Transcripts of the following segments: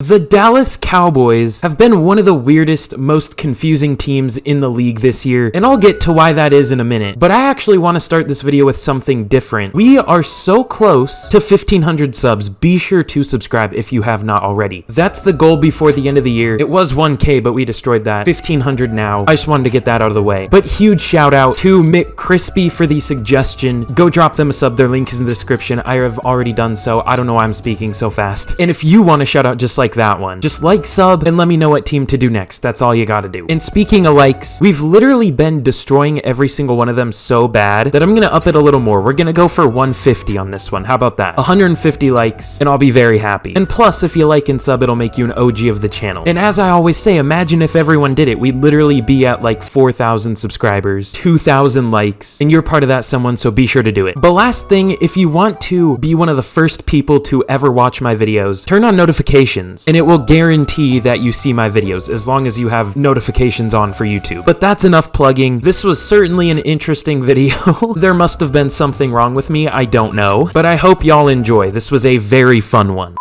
The Dallas Cowboys have been one of the weirdest, most confusing teams in the league this year, and I'll get to why that is in a minute, but I actually want to start this video with something different. We are so close to 1,500 subs. Be sure to subscribe if you have not already. That's the goal before the end of the year. It was 1K, but we destroyed that. 1,500 now. I just wanted to get that out of the way. But huge shout out to Mick Crispy for the suggestion. Go drop them a sub. Their link is in the description. I have already done so. I don't know why I'm speaking so fast. And if you want a shout out just like that one, just like, sub, and let me know what team to do next. That's all you gotta do. And speaking of likes, we've literally been destroying every single one of them so bad that I'm gonna up it a little more. We're gonna go for 150 on this one. How about that? 150 likes, and I'll be very happy. And plus, if you like and sub, it'll make you an OG of the channel. And as I always say, imagine if everyone did it. We'd literally be at like 4,000 subscribers, 2,000 likes, and you're part of that someone, so be sure to do it. But last thing, if you want to be one of the first people to ever watch my videos, turn on notifications, and it will guarantee that you see my videos as long as you have notifications on for YouTube. But that's enough plugging. This was certainly an interesting video. There must have been something wrong with me, I don't know, but I hope y'all enjoy. This was a very fun one.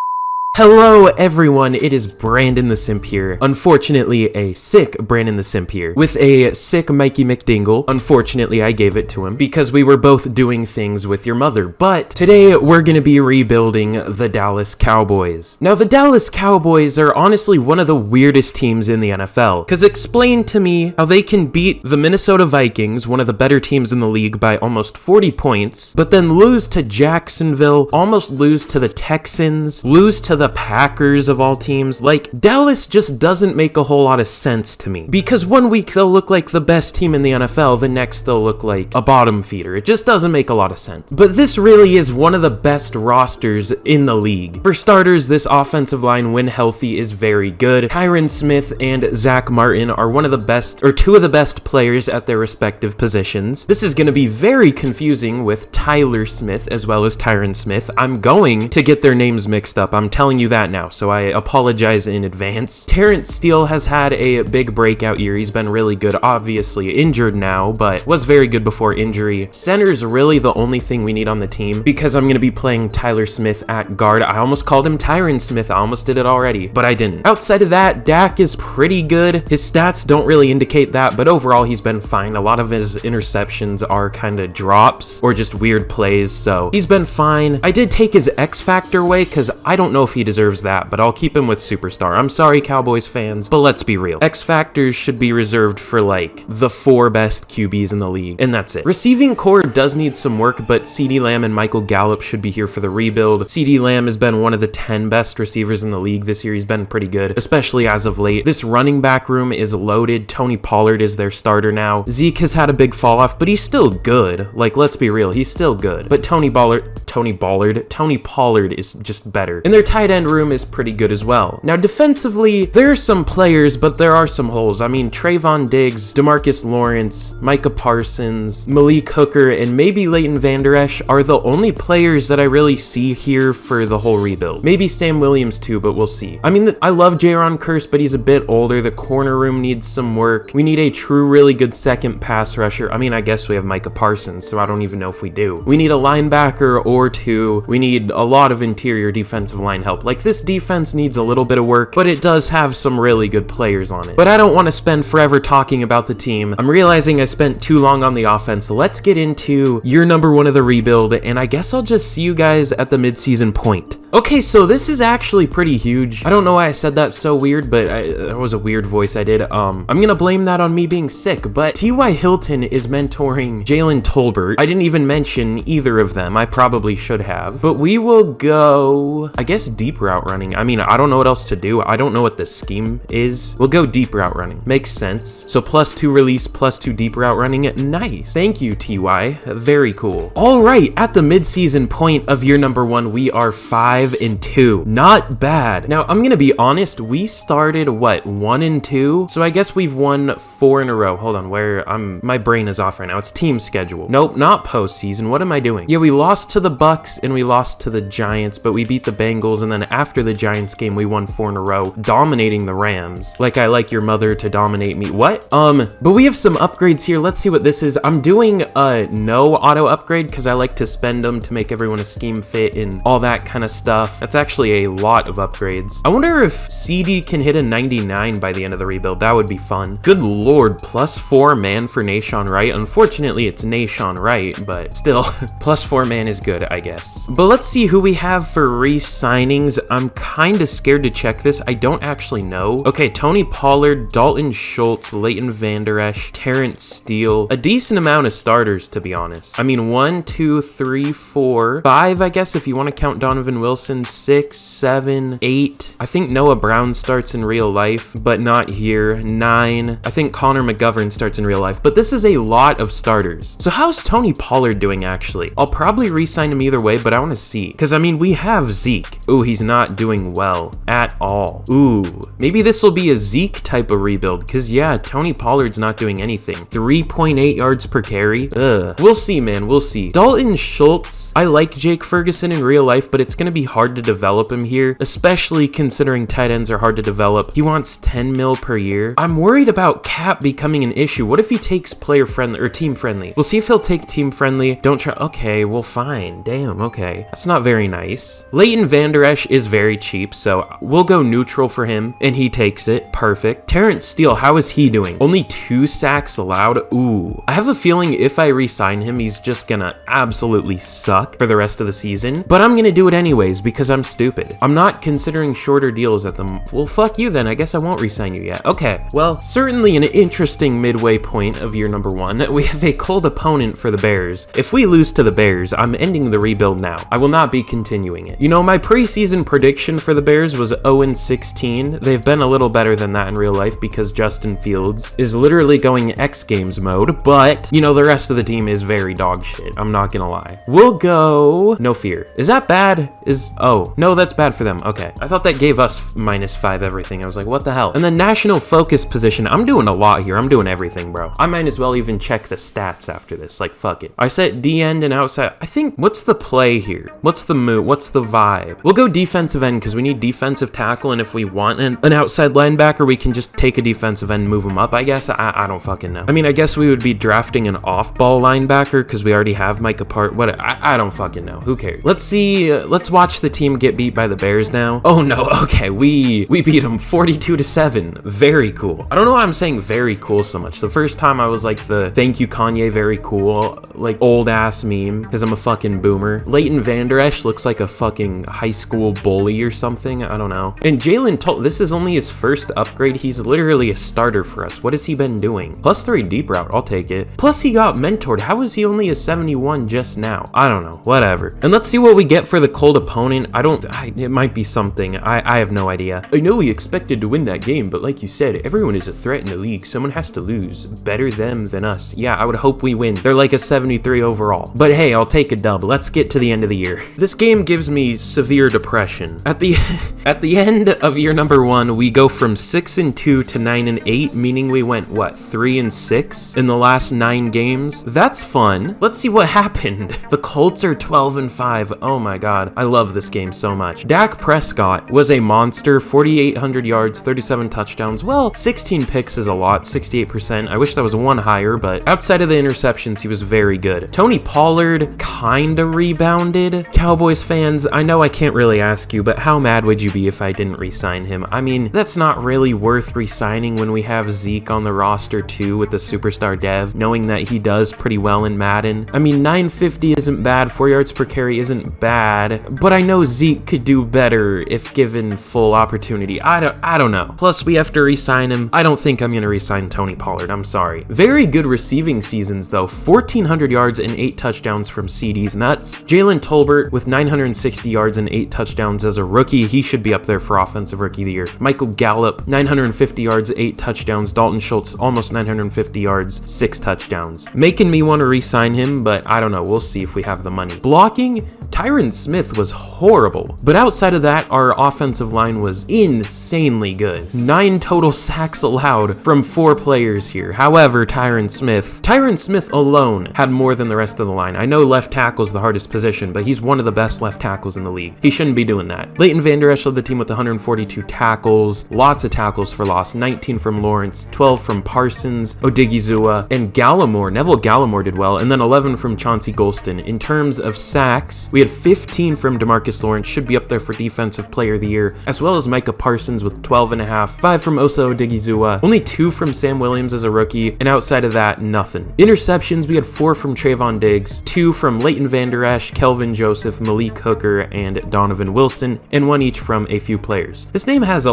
Hello everyone, it is Brandon the Simp here. Unfortunately, a sick Brandon the Simp here, with a sick Mikey McDingle. Unfortunately, I gave it to him because we were both doing things with your mother. But today, we're gonna be rebuilding the Dallas Cowboys. Now, the Dallas Cowboys are honestly one of the weirdest teams in the NFL. Cause explain to me how they can beat the Minnesota Vikings, one of the better teams in the league, by almost 40 points, but then lose to Jacksonville, almost lose to the Texans, lose to the Packers of all teams. Like, Dallas just doesn't make a whole lot of sense to me, because one week they'll look like the best team in the NFL, the next they'll look like a bottom feeder. It just doesn't make a lot of sense. But this really is one of the best rosters in the league. For starters, this offensive line, when healthy, is very good. Tyron Smith and Zach Martin are one of the best, or two of the best players at their respective positions. This is going to be very confusing with Tyler Smith as well as Tyron Smith. I'm going to get their names mixed up. I'm telling you that now, so I apologize in advance. Terrence Steele has had a big breakout year. He's been really good, obviously injured now, but was very good before injury. Center's really the only thing we need on the team, because I'm going to be playing Tyler Smith at guard. I almost called him Tyron Smith. I almost did it already, but I didn't. Outside of that, Dak is pretty good. His stats don't really indicate that, but overall he's been fine. A lot of his interceptions are kind of drops or just weird plays, so he's been fine. I did take his X Factor away because I don't know if he deserves that, but I'll keep him with Superstar. I'm sorry, Cowboys fans, but let's be real. X Factors should be reserved for like the 4 best QBs in the league, and that's it. Receiving core does need some work, but CeeDee Lamb and Michael Gallup should be here for the rebuild. CeeDee Lamb has been one of the 10 best receivers in the league this year. He's been pretty good, especially as of late. This running back room is loaded. Tony Pollard is their starter now. Zeke has had a big fall off, but he's still good. Like, let's be real, he's still good. But Tony Pollard is just better. And their tight end room is pretty good as well. Now, defensively, there are some players, but there are some holes. I mean, Trayvon Diggs, DeMarcus Lawrence, Micah Parsons, Malik Hooker, and maybe Leighton Vander Esch are the only players that I really see here for the whole rebuild. Maybe Sam Williams too, but we'll see. I mean, I love Jaron Kearse, but he's a bit older. The corner room needs some work. We need a true, really good second pass rusher. I mean, I guess we have Micah Parsons, so I don't even know if we do. We need a linebacker or two. We need a lot of interior defensive line help. Like, this defense needs a little bit of work, but it does have some really good players on it. But I don't want to spend forever talking about the team. I'm realizing I spent too long on the offense. Let's get into year number 1 of the rebuild, and I guess I'll just see you guys at the midseason point. Okay, so this is actually pretty huge. I don't know why I said that so weird, but that was a weird voice I did. I'm gonna blame that on me being sick, but T.Y. Hilton is mentoring Jalen Tolbert. I didn't even mention either of them. I probably should have, but we will go, I guess, deep route running. I mean, I don't know what else to do. I don't know what the scheme is. We'll go deep route running. Makes sense. So +2 release, +2 deep route running. Nice. Thank you, TY. Very cool. All right, at the midseason point of year number 1, we are 5-2. Not bad. Now, I'm gonna be honest. We started, what, 1-2? So I guess we've won 4 in a row. Hold on, my brain is off right now. It's team schedule. Nope, not postseason. What am I doing? Yeah, we lost to the Bucks and we lost to the Giants, but we beat the Bengals, and then after the Giants game, we won 4 in a row, dominating the Rams. Like I like your mother to dominate me. What? But we have some upgrades here. Let's see what this is. I'm doing no auto upgrade because I like to spend them to make everyone a scheme fit and all that kind of stuff. stuff. That's actually a lot of upgrades. I wonder if CD can hit a 99 by the end of the rebuild. That would be fun. Good lord, +4 man for Nashon Wright. Unfortunately, it's Nashon Wright, but still, +4 man is good, I guess. But let's see who we have for re-signings. I'm kind of scared to check this. I don't actually know. Okay, Tony Pollard, Dalton Schultz, Leighton Vander Esch, Terrence Steele. A decent amount of starters, to be honest. I mean, 1, 2, 3, 4, 5, I guess, if you want to count Donovan Wilson, 6, 7, 8. I think Noah Brown starts in real life, but not here. 9. I think Connor McGovern starts in real life, but this is a lot of starters. So how's Tony Pollard doing, actually? I'll probably re-sign him either way, but I want to see. Because, I mean, we have Zeke. Ooh, he's not doing well at all. Ooh, maybe this will be a Zeke type of rebuild, because, yeah, Tony Pollard's not doing anything. 3.8 yards per carry. Ugh. We'll see, man. We'll see. Dalton Schultz. I like Jake Ferguson in real life, but it's going to be hard to develop him here, especially considering tight ends are hard to develop. He wants 10 mil per year. I'm worried about cap becoming an issue. What if he takes player friendly or team friendly? We'll see if he'll take team friendly. Don't try. Okay, well, fine. Damn, okay. That's not very nice. Leighton Vander Esch is very cheap, so we'll go neutral for him, and he takes it. Perfect. Terrence Steele, how is he doing? Only 2 sacks allowed. Ooh. I have a feeling if I re-sign him, he's just gonna absolutely suck for the rest of the season, but I'm gonna do it anyways because I'm stupid. I'm not considering shorter deals at them. Well, fuck you then. I guess I won't re-sign you yet. Okay. Well, certainly an interesting midway point of year number 1. We have a cold opponent for the Bears. If we lose to the Bears, I'm ending the rebuild now. I will not be continuing it. You know, my preseason prediction for the Bears was 0-16. They've been a little better than that in real life because Justin Fields is literally going X Games mode, but, you know, the rest of the team is very dog shit. I'm not gonna lie. We'll go no fear. Is that bad? Oh, no, that's bad for them. Okay. I thought that gave us -5 everything. I was like, what the hell? And then national focus position. I'm doing a lot here. I'm doing everything, bro. I might as well even check the stats after this. Like, fuck it. I set D end and outside. I think, what's the play here? What's the move? What's the vibe? We'll go defensive end because we need defensive tackle, and if we want an outside linebacker, we can just take a defensive end and move him up, I guess. I don't fucking know. I mean, I guess we would be drafting an off-ball linebacker because we already have Micah Part. What? I don't fucking know. Who cares? Let's see. Let's watch the team get beat by the Bears now. Oh no. Okay, we beat them 42-7. Very cool. I don't know why I'm saying very cool so much. The first time I was like the thank you Kanye very cool, like old ass meme because I'm a fucking boomer. Leighton Vander Esch looks like a fucking high school bully or something. I don't know. And Jalen told this is only his first upgrade. He's literally a starter for us. What has he been doing? +3 deep route. I'll take it. Plus he got mentored. How is he only a 71 just now? I don't know. Whatever. And let's see what we get for the cold opponent. It might be something. I have no idea. I know we expected to win that game, but like you said, everyone is a threat in the league. Someone has to lose. Better them than us. Yeah, I would hope we win. They're like a 73 overall. But hey, I'll take a dub. Let's get to the end of the year. This game gives me severe depression. At the end of year number 1, we go from 6-2 to 9-8, meaning we went, what, 3-6 in the last 9 games? That's fun. Let's see what happened. The Colts are 12-5. Oh my god. I love this game so much. Dak Prescott was a monster. 4,800 yards, 37 touchdowns. Well, 16 picks is a lot, 68%. I wish that was one higher, but outside of the interceptions, he was very good. Tony Pollard kinda rebounded. Cowboys fans, I know I can't really ask you, but how mad would you be if I didn't re-sign him? I mean, that's not really worth re-signing when we have Zeke on the roster too with the superstar dev, knowing that he does pretty well in Madden. I mean, 950 isn't bad, 4 yards per carry isn't bad, but I know Zeke could do better if given full opportunity. I don't know. Plus, we have to re-sign him. I don't think I'm gonna re-sign Tony Pollard. I'm sorry. Very good receiving seasons though. 1,400 yards and 8 touchdowns from CD's nuts. Jalen Tolbert with 960 yards and 8 touchdowns as a rookie. He should be up there for offensive rookie of the year. Michael Gallup, 950 yards, 8 touchdowns. Dalton Schultz, almost 950 yards, 6 touchdowns. Making me want to re-sign him, but I don't know. We'll see if we have the money. Blocking, Tyron Smith was horrible, but outside of that, our offensive line was insanely good. 9 total sacks allowed from 4 players here. However, Tyron Smith alone had more than the rest of the line. I know left tackle's the hardest position, but he's one of the best left tackles in the league. He shouldn't be doing that. Leighton Vander Esch led the team with 142 tackles, lots of tackles for loss, 19 from Lawrence, 12 from Parsons, Odigizua, and Gallimore. Neville Gallimore did well, and then 11 from Chauncey Golston. In terms of sacks, we had 15 from DeMarcus DeMarcus Lawrence should be up there for Defensive Player of the Year, as well as Micah Parsons with 12.5, 5 from Osa Odigizua, only 2 from Sam Williams as a rookie, and outside of that, nothing. Interceptions, we had 4 from Trayvon Diggs, 2 from Leighton Vander Esch, Kelvin Joseph, Malik Hooker, and Donovan Wilson, and 1 each from a few players. This team has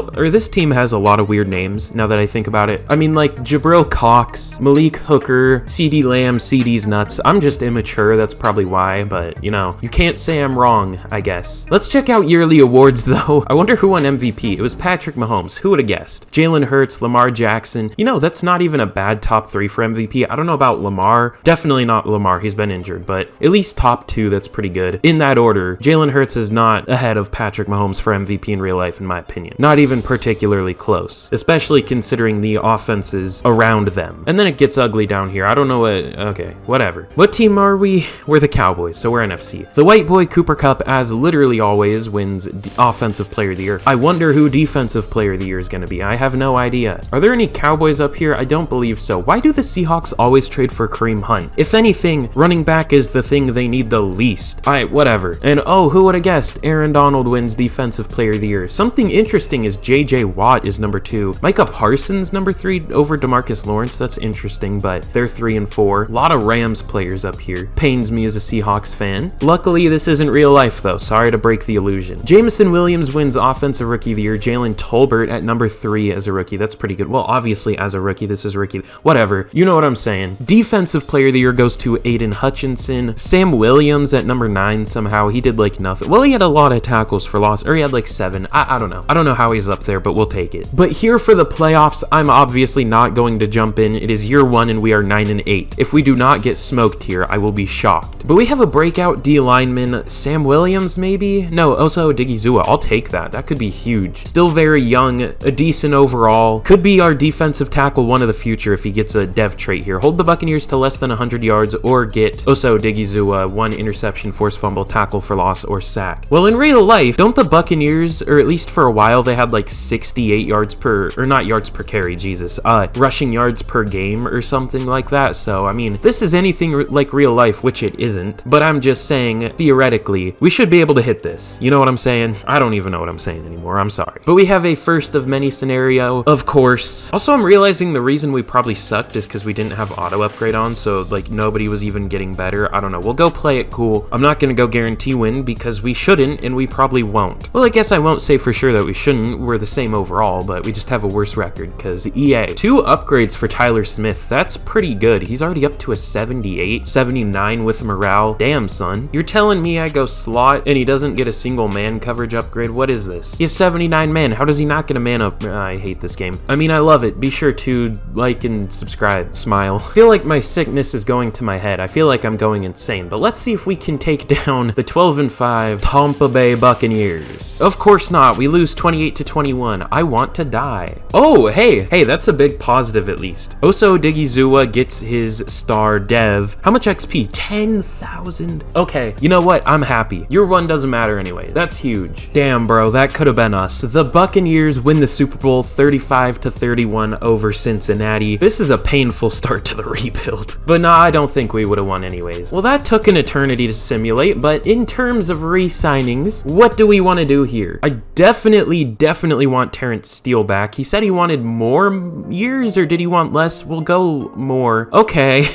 a lot of weird names, now that I think about it. I mean, like Jabril Cox, Malik Hooker, CeeDee Lamb, CeeDee's nuts. I'm just immature, that's probably why, but you know, you can't say I'm wrong, I guess. Let's check out yearly awards though. I wonder who won MVP. It was Patrick Mahomes. Who would have guessed? Jalen Hurts, Lamar Jackson. You know, that's not even a bad top 3 for MVP. I don't know about Lamar. Definitely not Lamar. He's been injured, but at least top 2, that's pretty good. In that order, Jalen Hurts is not ahead of Patrick Mahomes for MVP in real life, in my opinion. Not even particularly close, especially considering the offenses around them. And then it gets ugly down here. I don't know what, okay, whatever. What team are we? We're the Cowboys, so we're NFC. The white boy Cooper Kupp, as literally always, wins Offensive Player of the Year. I wonder who Defensive Player of the Year is going to be. I have no idea. Are there any Cowboys up here? I don't believe so. Why do the Seahawks always trade for Kareem Hunt? If anything, running back is the thing they need the least. Alright, whatever. And oh, who would have guessed? Aaron Donald wins Defensive Player of the Year. Something interesting is JJ Watt is number 2. Micah Parsons number 3 over DeMarcus Lawrence. That's interesting, but they're 3 and 4. A lot of Rams players up here. Pains me as a Seahawks fan. Luckily, this isn't real life though. Sorry to break the illusion. Jameson Williams wins Offensive Rookie of the Year. Jalen Tolbert at number 3 as a rookie. That's pretty good. Well, obviously as a rookie, this is rookie. Whatever. You know what I'm saying. Defensive Player of the Year goes to Aiden Hutchinson. Sam Williams at number 9 somehow. He did like nothing. Well, he had a lot of tackles for loss, or he had like 7. I don't know. I don't know how he's up there, but we'll take it. But here for the playoffs, I'm obviously not going to jump in. It is year 1 and we are 9 and 8. If we do not get smoked here, I will be shocked. But we have a breakout D lineman, Sam Williams maybe? No, Osa Odigizua. I'll take that. That could be huge. Still very young, a decent overall. Could be our defensive tackle one of the future if he gets a dev trait here. Hold the Buccaneers to less than 100 yards or get Osa Odigizua 1 interception, forced fumble, tackle for loss, or sack. Well, in real life, don't the Buccaneers, or at least for a while, they had like 68 yards per, or not yards per carry, Jesus, rushing yards per game or something like that. So, I mean, this is anything like real life, which it isn't, but I'm just saying, theoretically, we should be able to hit this. You know what I'm saying? I don't even know what I'm saying anymore. I'm sorry. But we have a first of many scenario, of course. Also, I'm realizing the reason we probably sucked is because we didn't have auto upgrade on, so like nobody was even getting better. I don't know. We'll go play it cool. I'm not gonna go guarantee win because we shouldn't and we probably won't. Well, I guess I won't say for sure that we shouldn't. We're the same overall, but we just have a worse record because EA. 2 upgrades for Tyler Smith. That's pretty good. He's already up to a 78, 79 with morale. Damn, son. You're telling me I go slot and he doesn't get a single man coverage upgrade? What is this? He has 79 man. How does he not get a man up? I hate this game. I mean, I love it. Be sure to like and subscribe. Smile. I feel like my sickness is going to my head. I feel like I'm going insane, but let's see if we can take down the 12 and 5 Tampa Bay Buccaneers. Of course not. We lose 28-21. I want to die. Oh, hey, that's a big positive at least. Osa Odigizua gets his star dev. How much XP? 10,000. Okay, you know what? I'm happy. Year 1 doesn't matter anyway. That's huge. Damn, bro, that could have been us. The Buccaneers win the Super Bowl 35-31 over Cincinnati. This is a painful start to the rebuild. But nah, I don't think we would have won anyways. Well, that took an eternity to simulate, but in terms of re-signings, what do we want to do here? I definitely want Terrence Steele back. He said he wanted more years, or did he want less? We'll go more. Okay.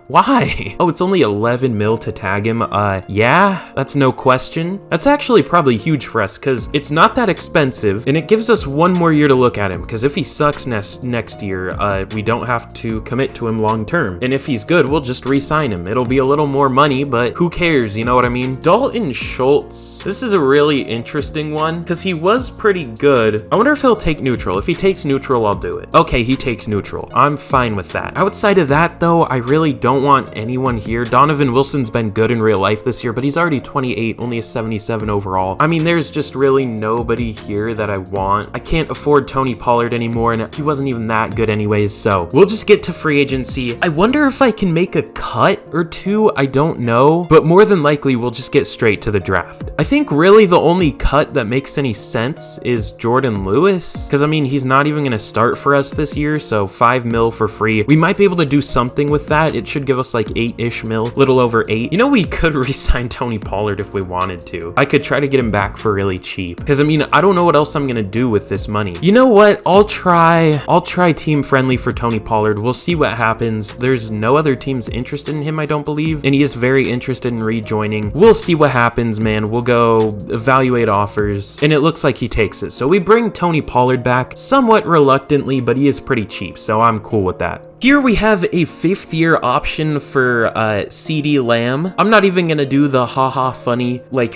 Why? Oh, it's only 11 mil to tag him. Yeah, that's no question. That's actually probably huge for us because it's not that expensive and it gives us 1 more year to look at him, because if he sucks next year, we don't have to commit to him long term. And if he's good, we'll just re-sign him. It'll be a little more money, but who cares? You know what I mean? Dalton Schultz. This is a really interesting one because he was pretty good. I wonder if he'll take neutral. If he takes neutral, I'll do it. Okay, he takes neutral. I'm fine with that. Outside of that though, I really don't want anyone here. Donovan Wilson's been good in real life this year, but he's already 28, only a 77 overall. I mean, there's just really nobody here that I want. I can't afford Tony Pollard anymore, and he wasn't even that good anyways, so we'll just get to free agency. I wonder if I can make a cut or 2. I don't know, but more than likely we'll just get straight to the draft. I think really the only cut that makes any sense is Jordan Lewis, because I mean, he's not even going to start for us this year, so 5 mil for free. We might be able to do something with that. It should should give us like 8-ish mil, little over 8. You know, we could re-sign Tony Pollard if we wanted to. I could try to get him back for really cheap, because I mean, I don't know what else I'm gonna do with this money. You know what? I'll try team friendly for Tony Pollard. We'll see what happens. There's no other teams interested in him, I don't believe, and he is very interested in rejoining. We'll see what happens, man. We'll go evaluate offers, and it looks like he takes it. So we bring Tony Pollard back somewhat reluctantly, but he is pretty cheap, so I'm cool with that. Here we have a 5th-year option for CeeDee Lamb. I'm not even gonna do the haha funny, like,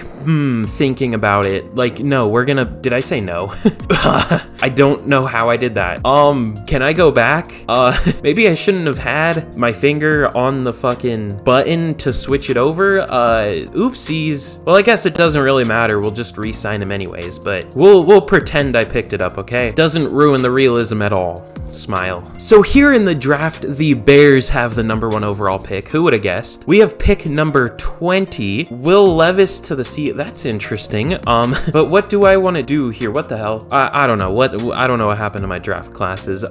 thinking about it. Like, no, we're gonna, did I say no? I don't know how I did that. Can I go back? Maybe I shouldn't have had my finger on the fucking button to switch it over. Oopsies. Well, I guess it doesn't really matter. We'll just re-sign him anyways, but we'll pretend I picked it up, okay? Doesn't ruin the realism at all. Smile. So here in the draft, the Bears have the #1 overall pick. Who would have guessed? We have pick number 20, Will Levis to the Sea. That's interesting. But what do I want to do here? What the hell? I don't know. I don't know what happened to my draft classes.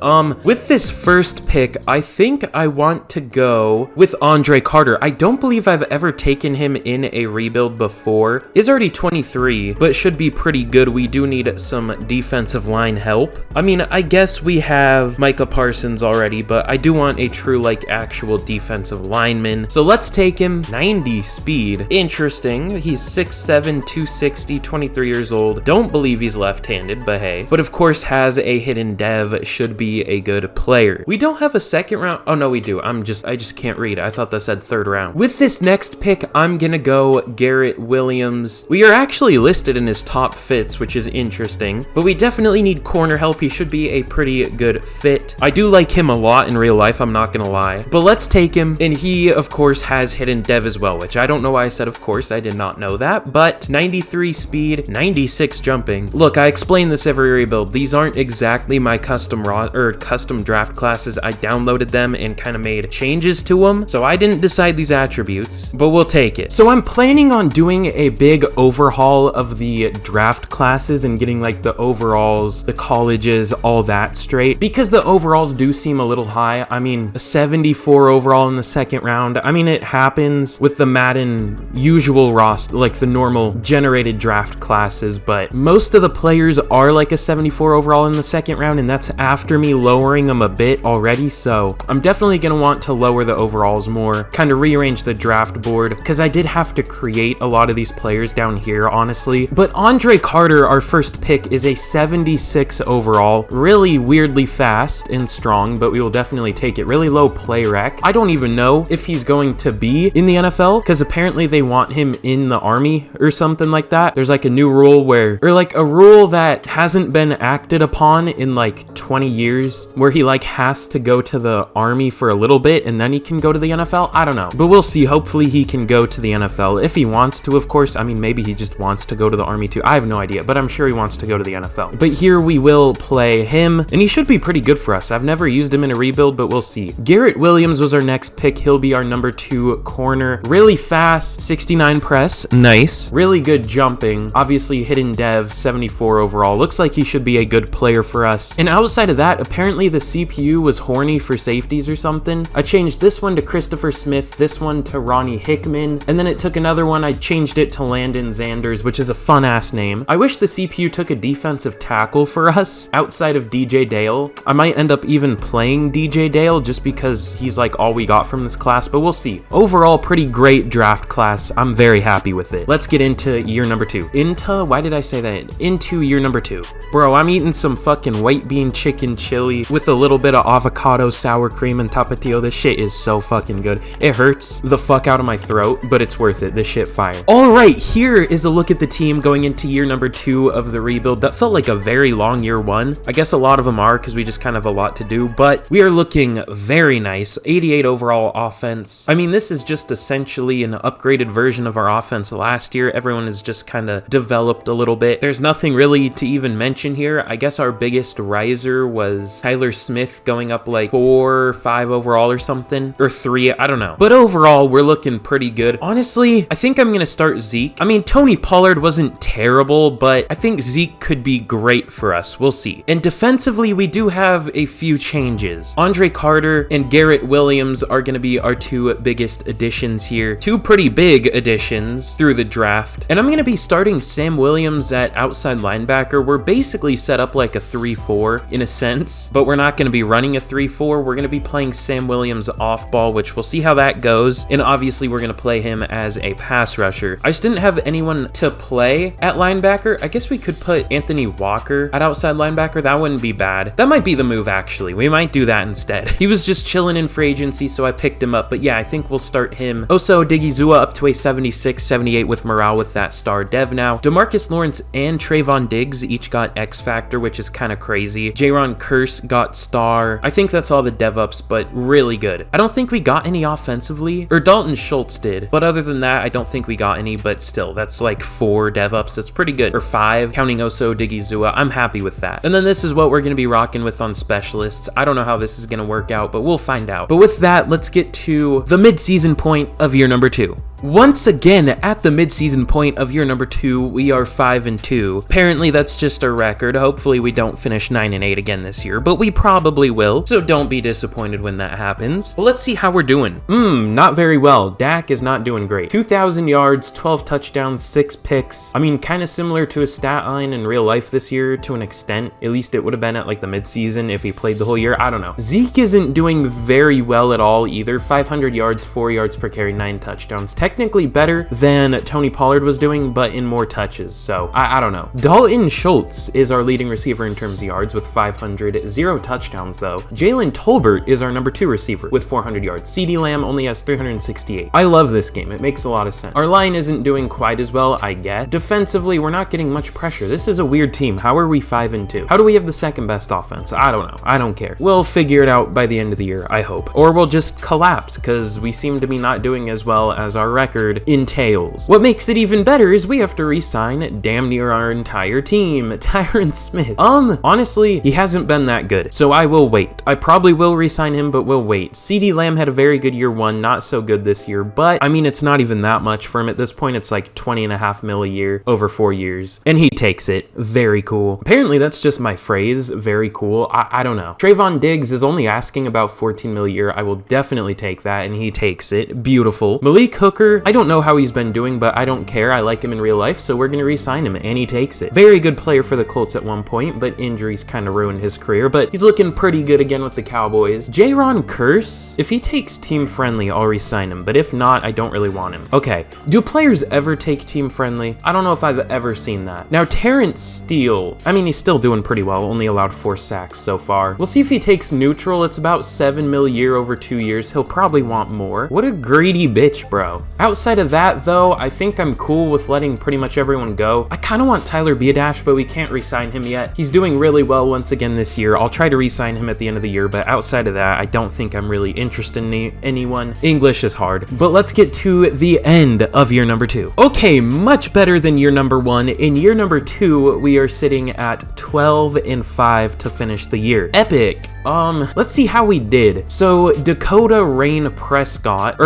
With this first pick, I think I want to go with Andre Carter. I don't believe I've ever taken him in a rebuild before. He's already 23, but should be pretty good. We do need some defensive line help. I mean, I guess we have Micah Parsons already, but I do want a true, like, actual defensive lineman. So let's take him. 90 speed. Interesting. He's 6'7", 260, 23 years old. Don't believe he's left-handed, but hey. But of course has a hidden dev, should be a good player. We don't have a 2nd round. Oh no, we do. I just can't read. I thought that said 3rd round. With this next pick, I'm gonna go Garrett Williams. We are actually listed in his top fits, which is interesting, but we definitely need corner help. He should be a pretty good fit. I do like him a lot in real life, I'm not gonna lie. But let's take him, and he, of course, has hidden dev as well, which I don't know why I said of course. I did not know that, but 93 speed, 96 jumping. Look, I explain this every rebuild. These aren't exactly my custom draft classes. I downloaded them and kind of made changes to them, so I didn't decide these attributes, but we'll take it. So I'm planning on doing a big overhaul of the draft classes and getting like the overalls, the colleges, all that straight, because the overalls do seem a little high. I mean, a 74 overall in the 2nd round. I mean, it happens with the Madden usual roster, like the normal generated draft classes, but most of the players are like a 74 overall in the 2nd round, and that's after me lowering them a bit already. So I'm definitely gonna want to lower the overalls more, kind of rearrange the draft board, because I did have to create a lot of these players down here, honestly. But Andre Carter, our first pick, is a 76 overall, really weirdly fast and strong, but we will definitely take it. Really low play rec. I don't even know if he's going to be in the NFL, because apparently they want him in the Army or something like that. There's like a new rule where, or like a rule that hasn't been acted upon in like 20 years, where he like has to go to the Army for a little bit and then he can go to the NFL. I don't know, but we'll see. Hopefully he can go to the NFL if he wants to, of course. I mean, maybe he just wants to go to the Army too. I have no idea, but I'm sure he wants to go to the NFL. But here we will play him, and he should be pretty good for us. I've never used him in a rebuild, but we'll see. Garrett Williams was our next pick. He'll be our #2 corner. Really fast, 69 press, nice. Really good jumping. Obviously hidden dev, 74 overall. Looks like he should be a good player for us. And outside of that, apparently the CPU was horny for safeties or something. I changed this one to Christopher Smith, this one to Ronnie Hickman, and then it took another one. I changed it to Landon Zanders, which is a fun ass name. I wish the CPU took a defensive tackle for us outside of DJ Dale. I might end up even playing DJ Dale just because he's like all we got from this class, but we'll see. Overall, pretty great draft class. I'm very happy with it. Let's get into year #2. Why did I say that? Into year #2. Bro, I'm eating some fucking white bean chicken chili with a little bit of avocado sour cream and tapatio. This shit is so fucking good. It hurts the fuck out of my throat, but it's worth it. This shit fire. All right, here is a look at the team going into year #2 of the rebuild. That felt like a very long year 1. I guess a lot of them are because we just kind of have a lot to do, but we are looking very nice. 88 overall offense. I mean, this is just essentially an upgraded version of our offense last year. Everyone has just kind of developed a little bit. There's nothing really to even mention here. I guess our biggest riser was Tyler Smith going up like 4 or 5 overall or something, or 3, I don't know. But overall, we're looking pretty good. Honestly, I think I'm gonna start Zeke. I mean, Tony Pollard wasn't terrible, but I think Zeke could be great for us. We'll see. And defensively, we do have have a few changes. Andre Carter and Garrett Williams are going to be our two biggest additions here. Two pretty big additions through the draft. And I'm going to be starting Sam Williams at outside linebacker. We're basically set up like a 3-4 in a sense, but we're not going to be running a 3-4. We're going to be playing Sam Williams off ball, which we'll see how that goes. And obviously we're going to play him as a pass rusher. I just didn't have anyone to play at linebacker. I guess we could put Anthony Walker at outside linebacker. That wouldn't be bad. That might be the move, actually. We might do that instead. He was just chilling in free agency, so I picked him up. But yeah, I think we'll start him. Oso Odigizua up to a 76, 78 with morale with that star dev now. DeMarcus Lawrence and Trayvon Diggs each got X Factor, which is kind of crazy. Jaron Curse got star. I think that's all the dev ups, but really good. I don't think we got any offensively, or Dalton Schultz did. But other than that, I don't think we got any, but still, that's like 4 dev ups. That's pretty good. Or 5, counting Oso Odigizua. I'm happy with that. And then this is what we're going to be rocking with on specialists. I don't know how this is going to work out, but we'll find out. But with that, let's get to the mid-season point of year number 2. Once again, at the mid-season point of year number 2, we are 5-2. Apparently, that's just a record. Hopefully, we don't finish 9-8 again this year, but we probably will, so don't be disappointed when that happens. Well, let's see how we're doing. Not very well. Dak is not doing great. 2,000 yards, 12 touchdowns, 6 picks. I mean, kind of similar to his stat line in real life this year to an extent. At least it would have been at like the mid-season if he played the whole year. I don't know. Zeke isn't doing very well at all either. 500 yards, 4 yards per carry, 9 touchdowns. Technically better than Tony Pollard was doing, but in more touches, so I don't know. Dalton Schultz is our leading receiver in terms of yards with 500, 0 touchdowns though. Jalen Tolbert is our number 2 receiver with 400 yards. CeeDee Lamb only has 368. I love this game. It makes a lot of sense. Our line isn't doing quite as well, I guess. Defensively, we're not getting much pressure. This is a weird team. How are we 5-2? How do we have the second best offense? I don't know. I don't care. We'll figure it out by the end of the year, I hope. Or we'll just collapse because we seem to be not doing as well as our record entails. What makes it even better is we have to re-sign damn near our entire team. Tyron Smith. Honestly, he hasn't been that good, so I will wait. I probably will re-sign him, but we'll wait. CeeDee Lamb had a very good year 1, not so good this year, but I mean, it's not even that much for him at this point. It's like 20.5 mil a year over 4 years, and he takes it. Very cool. Apparently, that's just my phrase. Very cool. I don't know. Trayvon Diggs is only asking about 14 mil a year. I will definitely take that, and he takes it. Beautiful. Malik Hooker, I don't know how he's been doing, but I don't care. I like him in real life, so we're going to re-sign him, and he takes it. Very good player for the Colts at one point, but injuries kind of ruined his career, but he's looking pretty good again with the Cowboys. Jaron Curse, if he takes team friendly, I'll re-sign him, but if not, I don't really want him. Okay, do players ever take team friendly? I don't know if I've ever seen that. Now, Terrence Steele, I mean, he's still doing pretty well, only allowed 4 sacks so far. We'll see if he takes neutral. It's about 7 mil a year over 2 years. He'll probably want more. What a greedy bitch, bro. Outside of that, though, I think I'm cool with letting pretty much everyone go. I kind of want Tyler Biadasz, but we can't re-sign him yet. He's doing really well once again this year. I'll try to re-sign him at the end of the year, but outside of that, I don't think I'm really interested in anyone. English is hard. But let's get to the end of year number 2. Okay, much better than year number 1. In year number 2, we are sitting at 12-5 to finish the year. Epic. Let's see how we did. So Dakota Rain Prescott,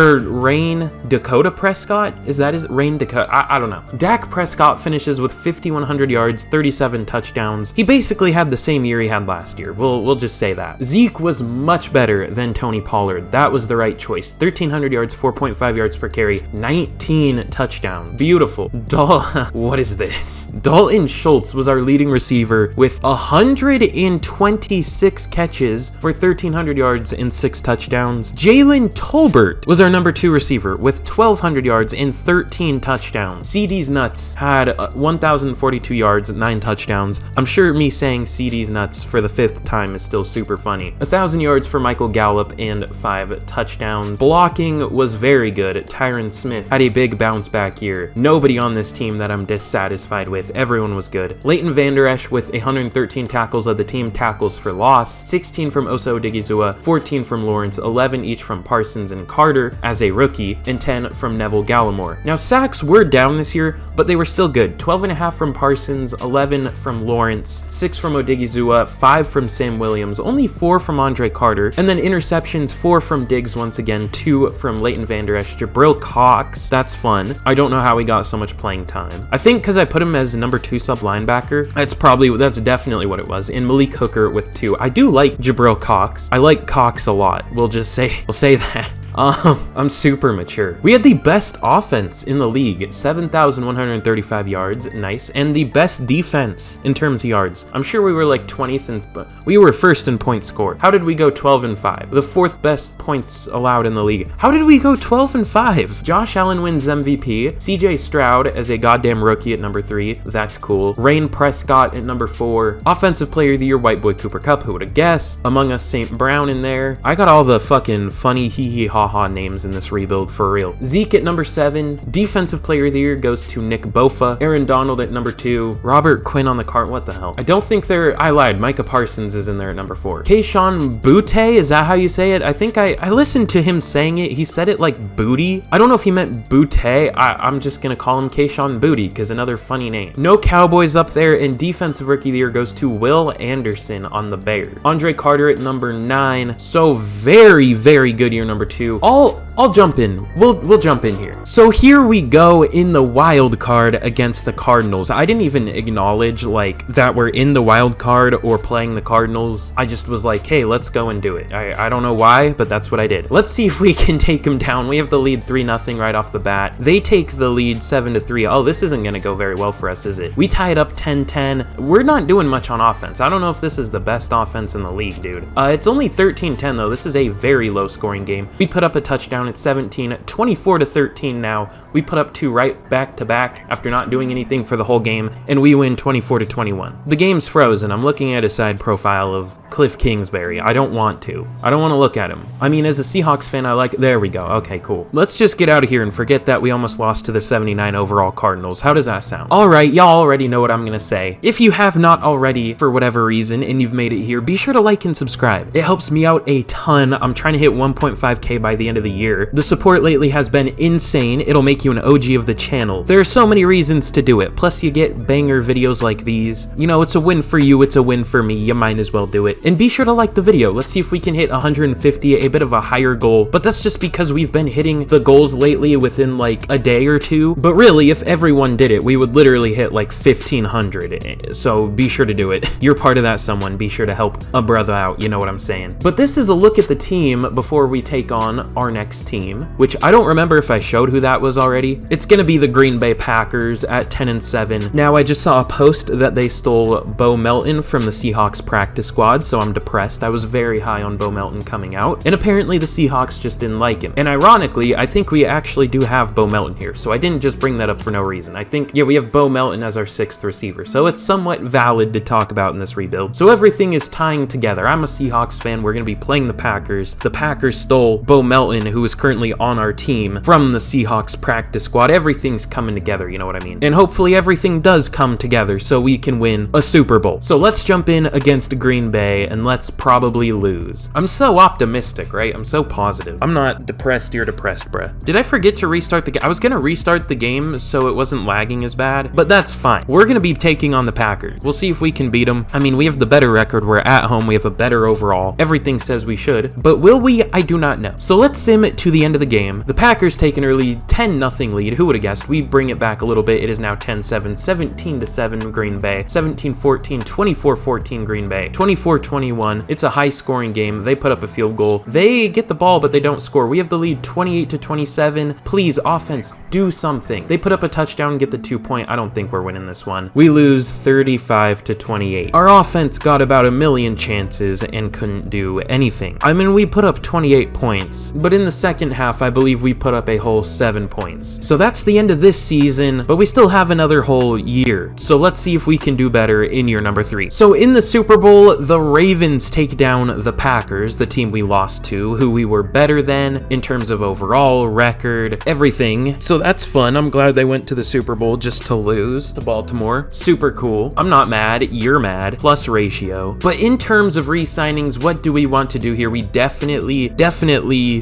Dakota Prescott? Is that his Rain Dakota? I don't know. Dak Prescott finishes with 5,100 yards, 37 touchdowns. He basically had the same year he had last year. We'll just say that. Zeke was much better than Tony Pollard. That was the right choice. 1,300 yards, 4.5 yards per carry, 19 touchdowns. Beautiful. What is this? Dalton Schultz was our leading receiver with 126 catches for 1,300 yards and 6 touchdowns. Jalen Tolbert was our number 2 receiver with 1,200 yards and 13 touchdowns. CD's nuts had 1,042 yards, 9 touchdowns. I'm sure me saying CD's nuts for the 5th time is still super funny. 1,000 yards for Michael Gallup and 5 touchdowns. Blocking was very good. Tyron Smith had a big bounce back year. Nobody on this team that I'm dissatisfied with. Everyone was good. Leighton Vander Esch with 113 tackles of the team, tackles for loss, 16 from Oso Odigizua, 14 from Lawrence, 11 each from Parsons and Carter as a rookie, and 10 from Neville Gallimore. Now, sacks were down this year, but they were still good. 12.5 from Parsons, 11 from Lawrence, 6 from Odigizua, 5 from Sam Williams, only 4 from Andre Carter, and then interceptions, 4 from Diggs once again, 2 from Leighton Vander Esch, Jabril Cox, that's fun. I don't know how he got so much playing time. I think because I put him as number 2 sub linebacker, that's definitely what it was. And Malik Hooker with 2. I do like Jabril Cox. I like Cox a lot. We'll say that. I'm super mature. We had the best offense in the league, 7,135 yards, nice, and the best defense in terms of yards. I'm sure we were like 20th, but we were first in points scored. How did we go 12-5? The 4th best points allowed in the league. How did we go 12-5? Josh Allen wins MVP. CJ Stroud as a goddamn rookie at number 3. That's cool. Rain Prescott at number 4. Offensive Player of the Year, White Boy Cooper Kupp. Who would have guessed? Among Us, St. Brown in there. I got all the fucking funny hee-hee ha-ha names in this rebuild for real. Zeke at number 7. Defensive Player of the Year goes to Nick Bosa. Aaron Donald at number 2. Robert Quinn on the cart. What the hell? I don't think I lied. Micah Parsons is in there at number 4. Keyshawn Butte, is that how you say it? I think I listened to him saying it. He said it like booty. I don't know if he meant Butte. I'm just gonna call him Keyshawn Booty because another funny name. No Cowboys up there, and Defensive Rookie of the Year goes to Will Anderson on the Bears. Andre Carter at number 9. So very, very good year number 2. I'll jump in. We'll jump in here. So here we go in the wild card against the Cardinals. I didn't even acknowledge like that we're in the wild card or playing the Cardinals. I just was like, hey, let's go and do it. I don't know why, but that's what I did. Let's see if we can take them down. We have the lead 3-0 right off the bat. They take the lead 7-3. Oh, this isn't gonna go very well for us, is it? We tie it up 10-10. We're not doing much on offense. I don't know if this is the best offense in the league, dude. It's only 13-10 though. This is a very low scoring game. We put up a touchdown at 17, 24-13 now. We put up 2 right back to back after not doing anything for the whole game, and we win 24-21. The game's frozen. I'm looking at a side profile of Cliff Kingsbury. I don't want to look at him. I mean, as a Seahawks fan, there we go. Okay, cool. Let's just get out of here and forget that we almost lost to the 79 overall Cardinals. How does that sound? All right, y'all already know what I'm gonna say. If you have not already, for whatever reason, and you've made it here, be sure to like and subscribe. It helps me out a ton. I'm trying to hit 1.5K by the end of the year. The support lately has been insane. It'll make you an OG of the channel. There are so many reasons to do it. Plus, you get banger videos like these. You know, it's a win for you. It's a win for me. You might as well do it. And be sure to like the video. Let's see if we can hit 150, a bit of a higher goal. But that's just because we've been hitting the goals lately within like a day or two. But really, if everyone did it, we would literally hit like 1,500. So be sure to do it. You're part of that someone. Be sure to help a brother out. You know what I'm saying? But this is a look at the team before we take on our next team, which I don't remember if I showed who that was already. It's gonna be the Green Bay Packers at 10-7. Now, I just saw a post that they stole Bo Melton from the Seahawks practice squad, so I'm depressed. I was very high on Bo Melton coming out, and apparently the Seahawks just didn't like him. And ironically, I think we actually do have Bo Melton here, so I didn't just bring that up for no reason. I think, yeah, we have Bo Melton as our 6th receiver, so it's somewhat valid to talk about in this rebuild. So everything is tying together. I'm a Seahawks fan. We're gonna be playing the Packers. The Packers stole Bo Melton, who is currently on our team, from the Seahawks practice squad. Everything's coming together, you know what I mean? And hopefully everything does come together so we can win a Super Bowl. So let's jump in against Green Bay and let's probably lose. I'm so optimistic, right? I'm so positive. I'm not depressed. You're depressed, bruh. Did I forget to restart the game? I was gonna restart the game so it wasn't lagging as bad, but that's fine. We're gonna be taking on the Packers. We'll see if we can beat them. I mean, we have the better record. We're at home. We have a better overall. Everything says we should, but will we? I do not know. So let's sim it to the end of the game. The Packers take an early 10-0 lead. Who would have guessed? We bring it back a little bit. It is now 10-7, 17-7 Green Bay, 17-14, 24-14 Green Bay, 24-21. It's a high scoring game. They put up a field goal. They get the ball, but they don't score. We have the lead 28-27. Please, offense, do something. They put up a touchdown and get the 2-point. I don't think we're winning this one. We lose 35-28. Our offense got about a million chances and couldn't do anything. I mean, we put up 28 points, but in the second half, I believe we put up a whole 7 points. So that's the end of this season, but we still have another whole year. So let's see if we can do better in year number 3. So in the Super Bowl, the Ravens take down the Packers, the team we lost to, who we were better than in terms of overall record, everything. So that's fun. I'm glad they went to the Super Bowl just to lose to Baltimore. Super cool. I'm not mad. You're mad. Plus ratio. But in terms of re-signings, what do we want to do here? We definitely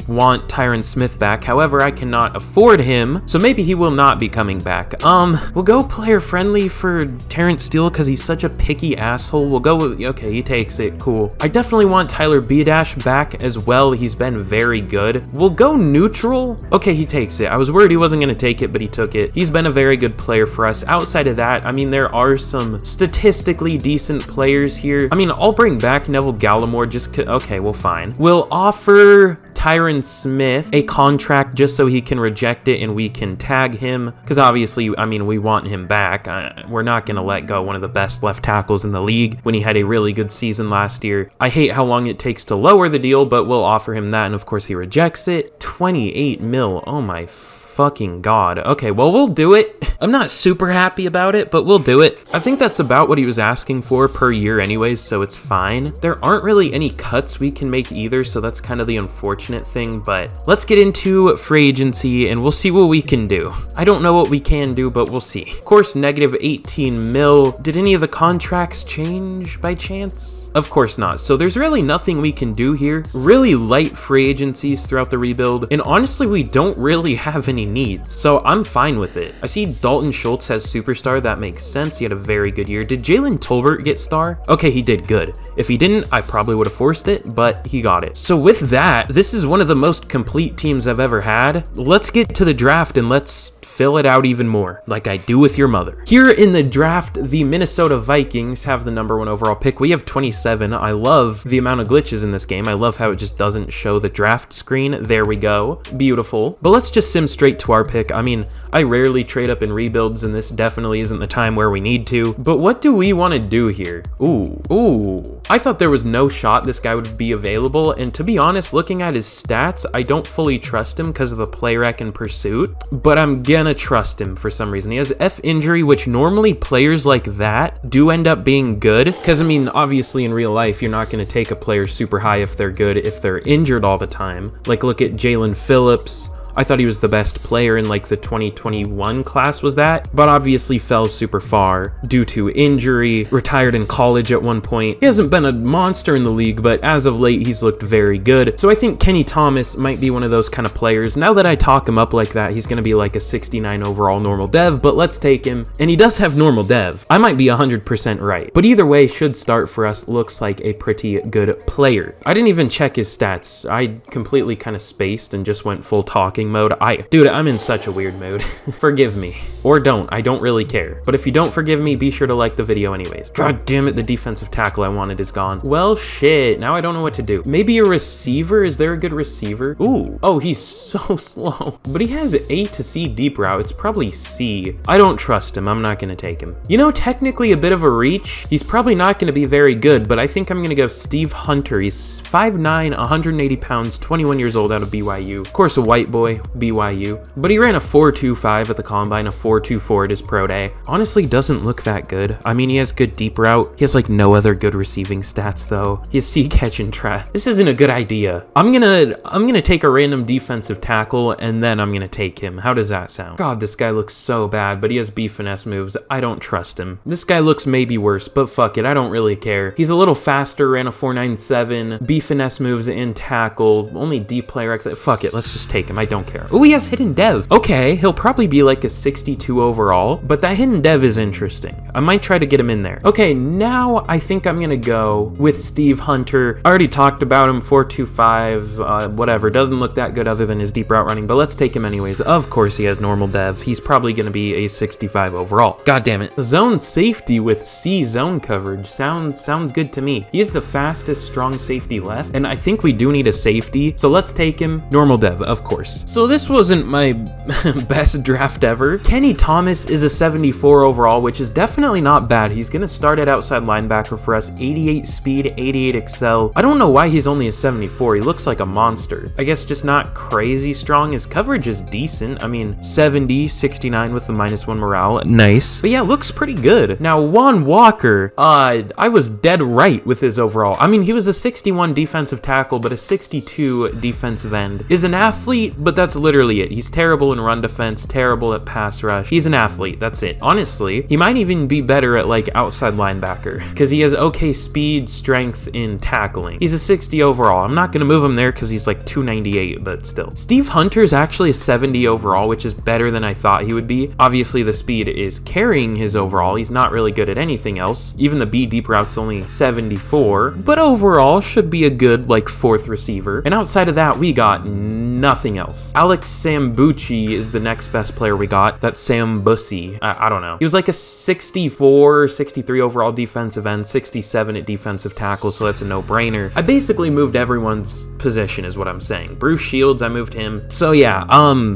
want Tyron Smith back. However, I cannot afford him, so maybe he will not be coming back. We'll go player friendly for Terrence Steele because he's such a picky asshole. We'll go with, okay, he takes it. Cool. I definitely want Tyler Biadasz back as well. He's been very good. We'll go neutral. Okay, he takes it. I was worried he wasn't going to take it, but he took it. He's been a very good player for us. Outside of that, I mean, there are some statistically decent players here. I mean, I'll bring back Neville Gallimore just okay, well, fine. We'll offer Tyron Smith a contract just so he can reject it and we can tag him, because obviously, I mean, we want him back. We're not going to let go one of the best left tackles in the league when he had a really good season last year. I hate how long it takes to lower the deal, but we'll offer him that, and of course he rejects it. 28 mil. Oh my fucking god. Okay, well, we'll do it. I'm not super happy about it, but we'll do it. I think that's about what he was asking for per year anyways, so it's fine. There aren't really any cuts we can make either, so that's kind of the unfortunate thing, but let's get into free agency and we'll see what we can do. I don't know what we can do, but we'll see. Of course, negative 18 mil. Did any of the contracts change by chance? Of course not. So there's really nothing we can do here. Really light free agencies throughout the rebuild, and honestly, we don't really have any needs, so I'm fine with it. I see Dalton Schultz has superstar. That makes sense. He had a very good year. Did Jalen Tolbert get star? Okay, he did good. If he didn't, I probably would have forced it, but he got it. So with that, this is one of the most complete teams I've ever had. Let's get to the draft and let's fill it out even more, like I do with your mother. Here in the draft, the Minnesota Vikings have the #1 overall pick. We have 27. I love the amount of glitches in this game. I love how it just doesn't show the draft screen. There we go. Beautiful. But let's just sim straight to our pick. I mean, I rarely trade up in rebuilds, and this definitely isn't the time where we need to. But what do we want to do here? Ooh. I thought there was no shot this guy would be available, and to be honest, looking at his stats, I don't fully trust him because of the play rec and pursuit, but I'm gonna trust him for some reason. He has F injury, which normally players like that do end up being good, because I mean, obviously in real life, you're not going to take a player super high if they're good, if they're injured all the time. Like, look at Jalen Phillips. I thought he was the best player in like the 2021 class was that, but obviously fell super far due to injury, retired in college at one point. He hasn't been a monster in the league, but as of late, he's looked very good. So I think Kenny Thomas might be one of those kind of players. Now that I talk him up like that, he's going to be like a 69 overall normal dev, but let's take him. And he does have normal dev. I might be 100% right, but either way, should start for us. Looks like a pretty good player. I didn't even check his stats. I completely kind of spaced and just went full talking mode. Dude, I'm in such a weird mood. Forgive me. Or don't. I don't really care. But if you don't forgive me, be sure to like the video anyways. God damn it, the defensive tackle I wanted is gone. Well, shit. Now I don't know what to do. Maybe a receiver? Is there a good receiver? Ooh. Oh, he's so slow. But he has A to C deep route. It's probably C. I don't trust him. I'm not going to take him. You know, technically a bit of a reach. He's probably not going to be very good, but I think I'm going to go Steve Hunter. He's 5'9", 180 pounds, 21 years old out of BYU. Of course, a white boy, BYU. But he ran a 4.25 at the combine, a 4.24 at his pro day. Honestly, doesn't look that good. I mean, he has good deep route. He has like no other good receiving stats though. He has C catch and trap. This isn't a good idea. I'm gonna take a random defensive tackle and then I'm gonna take him. How does that sound? God, this guy looks so bad, but he has B finesse moves. I don't trust him. This guy looks maybe worse, but fuck it. I don't really care. He's a little faster, ran a 4.97, B finesse moves and tackle, only D player. Fuck it. Let's just take him. I don't care. Oh, he has hidden dev. Okay, he'll probably be like a 62 overall, but that hidden dev is interesting. I might try to get him in there. Okay, now I think I'm gonna go with Steve Hunter. I already talked about him, 4.25, whatever. Doesn't look that good other than his deep route running, but let's take him anyways. Of course he has normal dev. He's probably gonna be a 65 overall. God damn it. Zone safety with C zone coverage. Sounds good to me. He is the fastest strong safety left, and I think we do need a safety, so let's take him. Normal dev, of course. So this wasn't my best draft ever. Kenny Thomas is a 74 overall, which is definitely not bad. He's gonna start at outside linebacker for us, 88 speed, 88 excel. I don't know why he's only a 74. He looks like a monster. I guess just not crazy strong. His coverage is decent. I mean, 70, 69 with the -1 morale. Nice. But yeah, looks pretty good. Now, Juan Walker, I was dead right with his overall. I mean, he was a 61 defensive tackle, but a 62 defensive end. Is an athlete, but that's literally it. He's terrible in run defense, terrible at pass rush. He's an athlete, that's it. Honestly, he might even be better at like outside linebacker because he has okay speed, strength in tackling. He's a 60 overall. I'm not gonna move him there because he's like 298, but still. Steve Hunter's actually a 70 overall, which is better than I thought he would be. Obviously, the speed is carrying his overall. He's not really good at anything else. Even the B deep route's only 74, but overall should be a good like 4th receiver. And outside of that, we got nothing else. Alex Sambucci is the next best player we got. That's Sam Bussy. I don't know. He was like a 64, 63 overall defensive end, 67 at defensive tackle, so that's a no-brainer. I basically moved everyone's position is what I'm saying. Bruce Shields, I moved him. So yeah,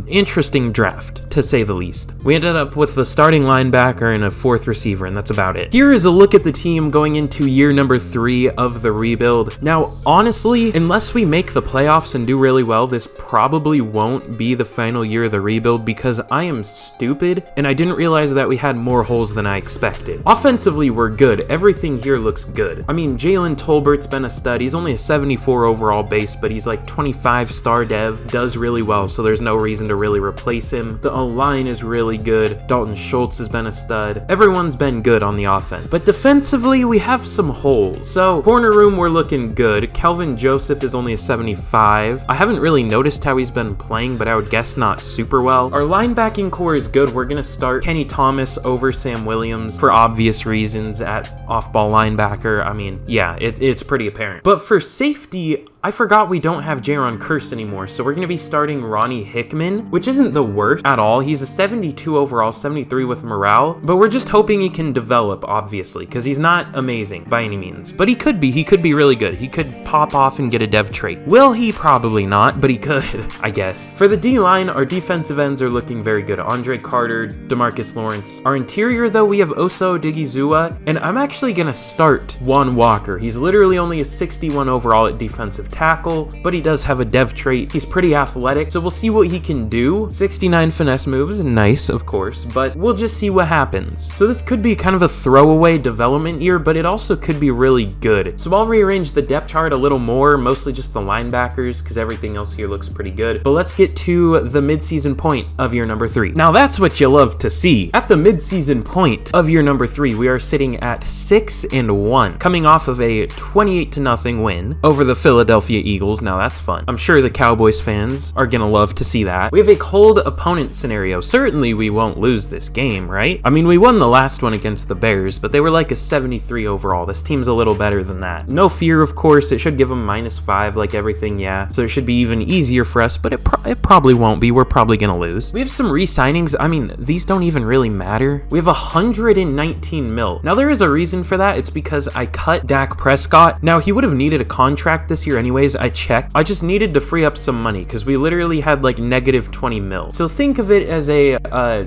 interesting draft, to say the least. We ended up with the starting linebacker and a 4th receiver, and that's about it. Here is a look at the team going into year number 3 of the rebuild. Now, honestly, unless we make the playoffs and do really well, this probably won't be the final year of the rebuild because I am stupid and I didn't realize that we had more holes than I expected. Offensively, we're good. Everything here looks good. I mean, Jalen Tolbert's been a stud. He's only a 74 overall base, but he's like 25 star dev, does really well, so there's no reason to really replace him. The O-line is really good. Dalton Schultz has been a stud. Everyone's been good on the offense. But defensively, we have some holes. So, corner room, we're looking good. Kelvin Joseph is only a 75. I haven't really noticed how he's been playing, but I would guess not super well. Our linebacking core is good. We're gonna start Kenny Thomas over Sam Williams for obvious reasons at off-ball linebacker. I mean, yeah, it's pretty apparent. But for safety, I forgot we don't have Jaron Kearse anymore, so we're going to be starting Ronnie Hickman, which isn't the worst at all. He's a 72 overall, 73 with morale, but we're just hoping he can develop, obviously, because he's not amazing by any means. But he could be really good. He could pop off and get a dev trait. Will he? Probably not, but he could, I guess. For the D-line, our defensive ends are looking very good. Andre Carter, DeMarcus Lawrence. Our interior, though, we have Oso Odigizua, and I'm actually going to start Juan Walker. He's literally only a 61 overall at defensive tackle, but he does have a dev trait. He's pretty athletic, so we'll see what he can do. 69 finesse moves, nice, of course, but we'll just see what happens. So this could be kind of a throwaway development year, but it also could be really good. So I'll rearrange the depth chart a little more, mostly just the linebackers, because everything else here looks pretty good. But let's get to the midseason point of year number 3. Now that's what you love to see. At the midseason point of year number 3, we are sitting at 6-1, coming off of a 28-0 win over the Philadelphia Eagles. Now that's fun. I'm sure the Cowboys fans are gonna love to see that. We have a cold opponent scenario. Certainly we won't lose this game, right? I mean, we won the last one against the Bears, but they were like a 73 overall. This team's a little better than that. No fear, of course. It should give them -5 like everything, yeah. So it should be even easier for us, but it probably won't be. We're probably gonna lose. We have some re-signings. I mean, these don't even really matter. We have 119 mil. Now there is a reason for that. It's because I cut Dak Prescott. Now he would have needed a contract this year anyways. I checked. I just needed to free up some money because we literally had like -20 mil. So think of it as a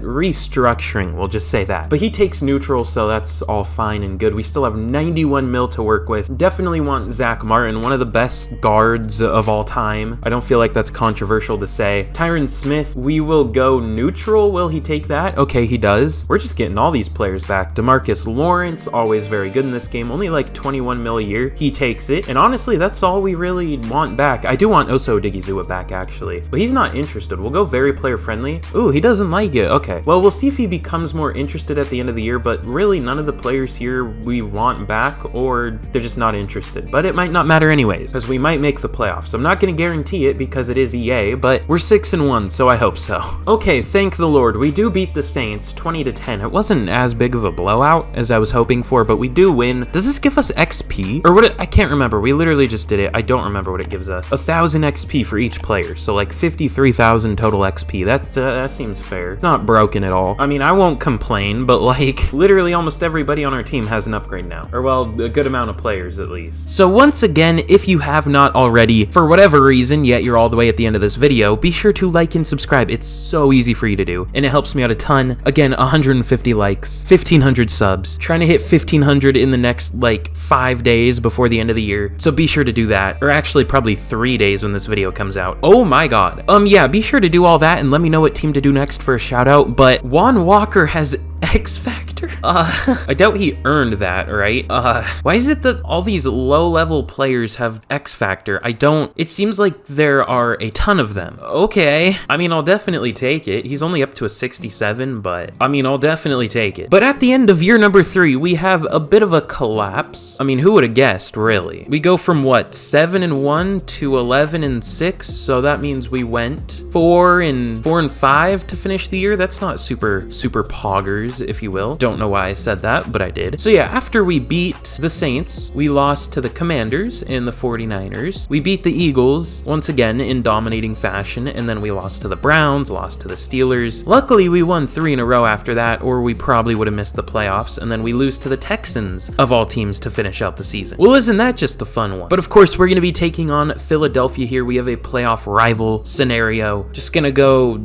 restructuring, we'll just say that. But he takes neutral, so that's all fine and good. We still have 91 mil to work with. Definitely want Zach Martin, one of the best guards of all time. I don't feel like that's controversial to say. Tyron Smith, we will go neutral. Will he take that? Okay, he does. We're just getting all these players back. DeMarcus Lawrence, always very good in this game. Only like 21 mil a year. He takes it. And honestly, that's all we really want back. I do want Oso Odigizua back, actually. But he's not interested. We'll go very player friendly. Ooh, he doesn't like it. Okay. Well, we'll see if he becomes more interested at the end of the year, but really none of the players here we want back, or they're just not interested. But it might not matter anyways, as we might make the playoffs. I'm not going to guarantee it because it is EA, but we're 6-1, so I hope so. Okay, thank the Lord. We do beat the Saints 20-10. It wasn't as big of a blowout as I was hoping for, but we do win. Does this give us XP? Or what? I can't remember. We literally just did it. I don't remember what it gives us. 1,000 XP for each player, so like 53,000 total XP. That seems fair. It's not broken at all. I mean, I won't complain, but like literally almost everybody on our team has an upgrade now, or well, a good amount of players at least. So once again, if you have not already, for whatever reason, yet you're all the way at the end of this video, be sure to like and subscribe. It's so easy for you to do, and it helps me out a ton. Again, 150 likes, 1,500 subs, trying to hit 1,500 in the next like 5 days before the end of the year. So be sure to do that, or actually probably 3 days when this video comes out. Oh my god. Yeah, be sure to do all that and let me know what team to do next for a shout out. But Juan Walker has X Factor? I doubt he earned that, right? Why is it that all these low-level players have X Factor? It seems like there are a ton of them. Okay. I mean, I'll definitely take it. He's only up to a 67, but I mean, I'll definitely take it. But at the end of year number 3, we have a bit of a collapse. I mean, who would have guessed, really? We go from what, 7-1 to 11-6, so that means we went 4-5 to finish the year. That's not super poggers, if you will. Don't know why I said that, but I did. So yeah, after we beat the Saints, we lost to the Commanders and the 49ers. We beat the Eagles, once again, in dominating fashion, and then we lost to the Browns, lost to the Steelers. Luckily, we won 3 in a row after that, or we probably would have missed the playoffs, and then we lose to the Texans, of all teams, to finish out the season. Well, isn't that just a fun one? But of course, we're going to be taking on Philadelphia here. We have a playoff rival scenario. Just gonna go,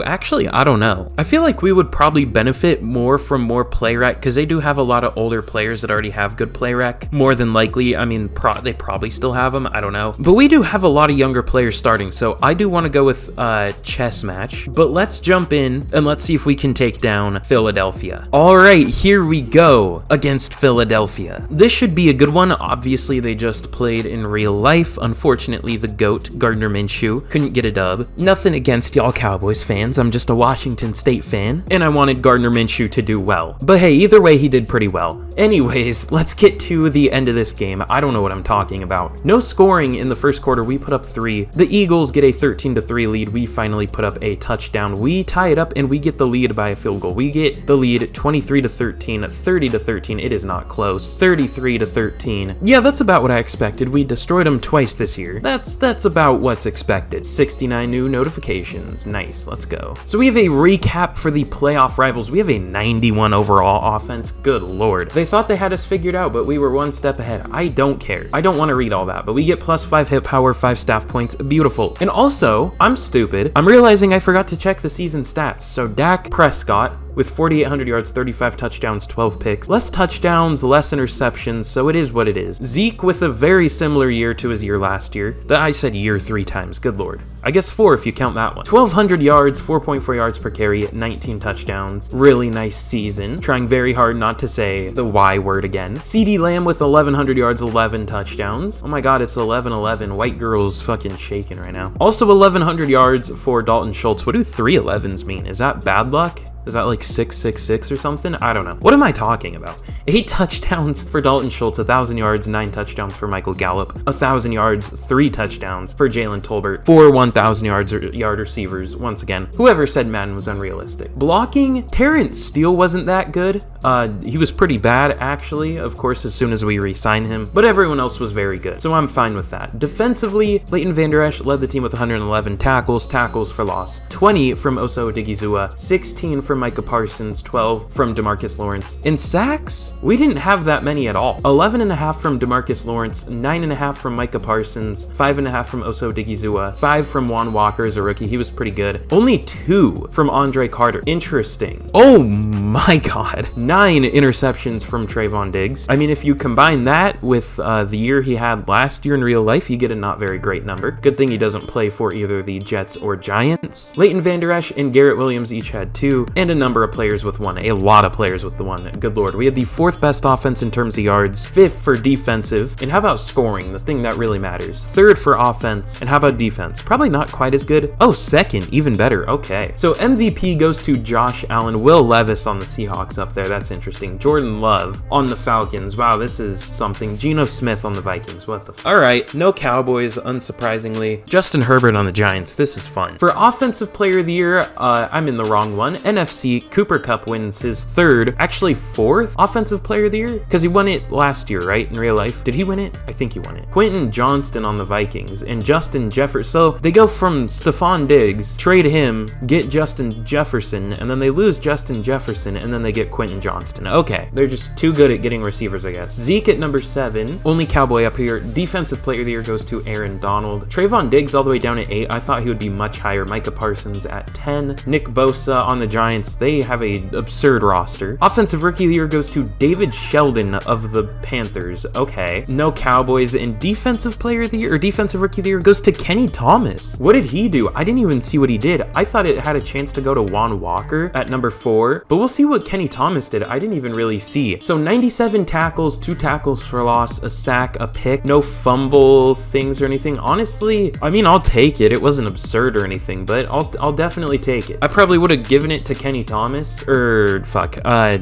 actually, I don't know. I feel like we would probably benefit more from more play rec, because they do have a lot of older players that already have good play rec. More than likely, I mean, they probably still have them, I don't know. But we do have a lot of younger players starting, so I do want to go with chess match. But let's jump in and let's see if we can take down Philadelphia. All right, here we go against Philadelphia. This should be a good one. Obviously, they just played in real life. Unfortunately, the GOAT, Gardner Minshew, couldn't get a dub. Nothing against y'all Cowboys fans. I'm just a Washington State fan, and I wanted Gardner Minshew to do well. But hey, either way, he did pretty well. Anyways, let's get to the end of this game. I don't know what I'm talking about. No scoring in the first quarter. We put up 3. The Eagles get a 13-3 lead. We finally put up a touchdown. We tie it up, and we get the lead by a field goal. We get the lead 23-13, 30-13. It is not close. 33-13. Yeah, that's about what I expected. We destroyed them twice this year. That's about what's expected. 69 new notifications. Nice, let's go. So we have a recap for the playoff rivals. We have a 91 overall offense. Good lord. They thought they had us figured out, but we were one step ahead. I don't care. I don't want to read all that, but we get +5 hit power, 5 staff points. Beautiful. And also, I'm stupid. I'm realizing I forgot to check the season stats. So Dak Prescott with 4,800 yards, 35 touchdowns, 12 picks. Less touchdowns, less interceptions, so it is what it is. Zeke with a very similar year to his year last year. I said year 3 times, good lord. I guess 4 if you count that one. 1,200 yards, 4.4 yards per carry, 19 touchdowns. Really nice season. Trying very hard not to say the Y word again. CeeDee Lamb with 1,100 yards, 11 touchdowns. Oh my god, it's 11-11. White girl's fucking shaking right now. Also 1,100 yards for Dalton Schultz. What do 3 11s mean? Is that bad luck? Is that like 666 or something? I don't know. What am I talking about? 8 touchdowns for Dalton Schultz, 1,000 yards, 9 touchdowns for Michael Gallup, 1,000 yards, 3 touchdowns for Jalen Tolbert, 4 1,000 yard receivers. Once again, whoever said Madden was unrealistic. Blocking, Terrence Steele wasn't that good. He was pretty bad, actually, of course, as soon as we re-signed him, but everyone else was very good, so I'm fine with that. Defensively, Leighton Vander Esch led the team with 111 tackles for loss, 20 from Osa Odigizua, 16 from Micah Parsons, 12 from DeMarcus Lawrence. In sacks, we didn't have that many at all. 11.5 from DeMarcus Lawrence, 9.5 from Micah Parsons, 5.5 from Osa Odigizua, 5 from Juan Walker as a rookie. He was pretty good. Only 2 from Andre Carter. Interesting. Oh my god. 9 interceptions from Trayvon Diggs. I mean, if you combine that with the year he had last year in real life, you get a not very great number. Good thing he doesn't play for either the Jets or Giants. Leighton Vander Esch and Garrett Williams each had 2, and a number of players with 1. A lot of players with the 1. Good lord. We had the 4th best offense in terms of yards, 5th for defensive, and how about scoring, the thing that really matters? 3rd for offense, and how about defense? Probably not quite as good. Oh, 2nd, even better. Okay. So MVP goes to Josh Allen. Will Levis on the Seahawks up there. That's interesting. Jordan Love on the Falcons. Wow, this is something. Geno Smith on the Vikings. What the All right, no Cowboys, unsurprisingly. Justin Herbert on the Giants. This is fun. For Offensive Player of the Year, I'm in the wrong one. NFC NFC, Cooper Kupp wins his third, actually fourth offensive player of the year, because he won it last year, right? In real life. Did he win it? I think he won it. Quentin Johnston on the Vikings and Justin Jefferson. So they go from Stephon Diggs, trade him, get Justin Jefferson, and then they lose Justin Jefferson, and then they get Quentin Johnston. Okay, they're just too good at getting receivers, I guess. Zeke at number 7, only Cowboy up here. Defensive player of the year goes to Aaron Donald. Trayvon Diggs all the way down at 8. I thought he would be much higher. Micah Parsons at 10. Nick Bosa on the Giants. They have a absurd roster. Offensive rookie of the year goes to David Sheldon of the Panthers. Okay, no Cowboys. And defensive player of the year, or defensive rookie of the year, goes to Kenny Thomas. What did he do? I didn't even see what he did. I thought it had a chance to go to Juan Walker at number 4, but we'll see what Kenny Thomas did. I didn't even really see. So 97 tackles, 2 tackles for loss, a sack, a pick, no fumble things or anything. Honestly, I mean, I'll take it. It wasn't absurd or anything, but I'll definitely take it. I probably would have given it to Kenny Thomas or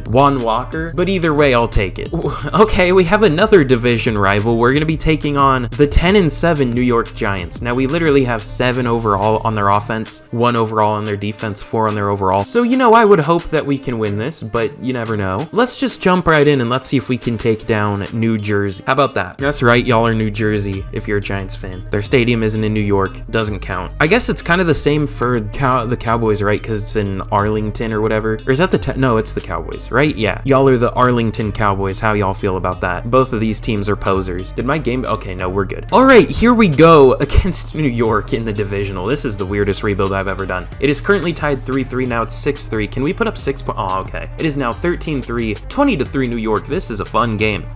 Juan Walker, but either way, I'll take it. Okay, we have another division rival. We're going to be taking on the 10-7 New York Giants. Now, we literally have 7 overall on their offense, 1 overall on their defense, 4 on their overall. So, you know, I would hope that we can win this, but you never know. Let's just jump right in and let's see if we can take down New Jersey. How about that? That's right, y'all are New Jersey if you're a Giants fan. Their stadium isn't in New York, doesn't count. I guess it's kind of the same for the Cowboys, right? Because it's in Arlington or whatever. Or is that no, it's the Cowboys, right? Yeah, y'all are the Arlington Cowboys. How y'all feel about that? Both of these teams are posers. Did my game? Okay, no, we're good. All right, here we go against New York in the divisional. This is the weirdest rebuild I've ever done. It is currently tied 3-3. Now it's 6-3. Can we put up 6 points? Oh, okay. It is now 13-3, 20-3 New York. This is a fun game.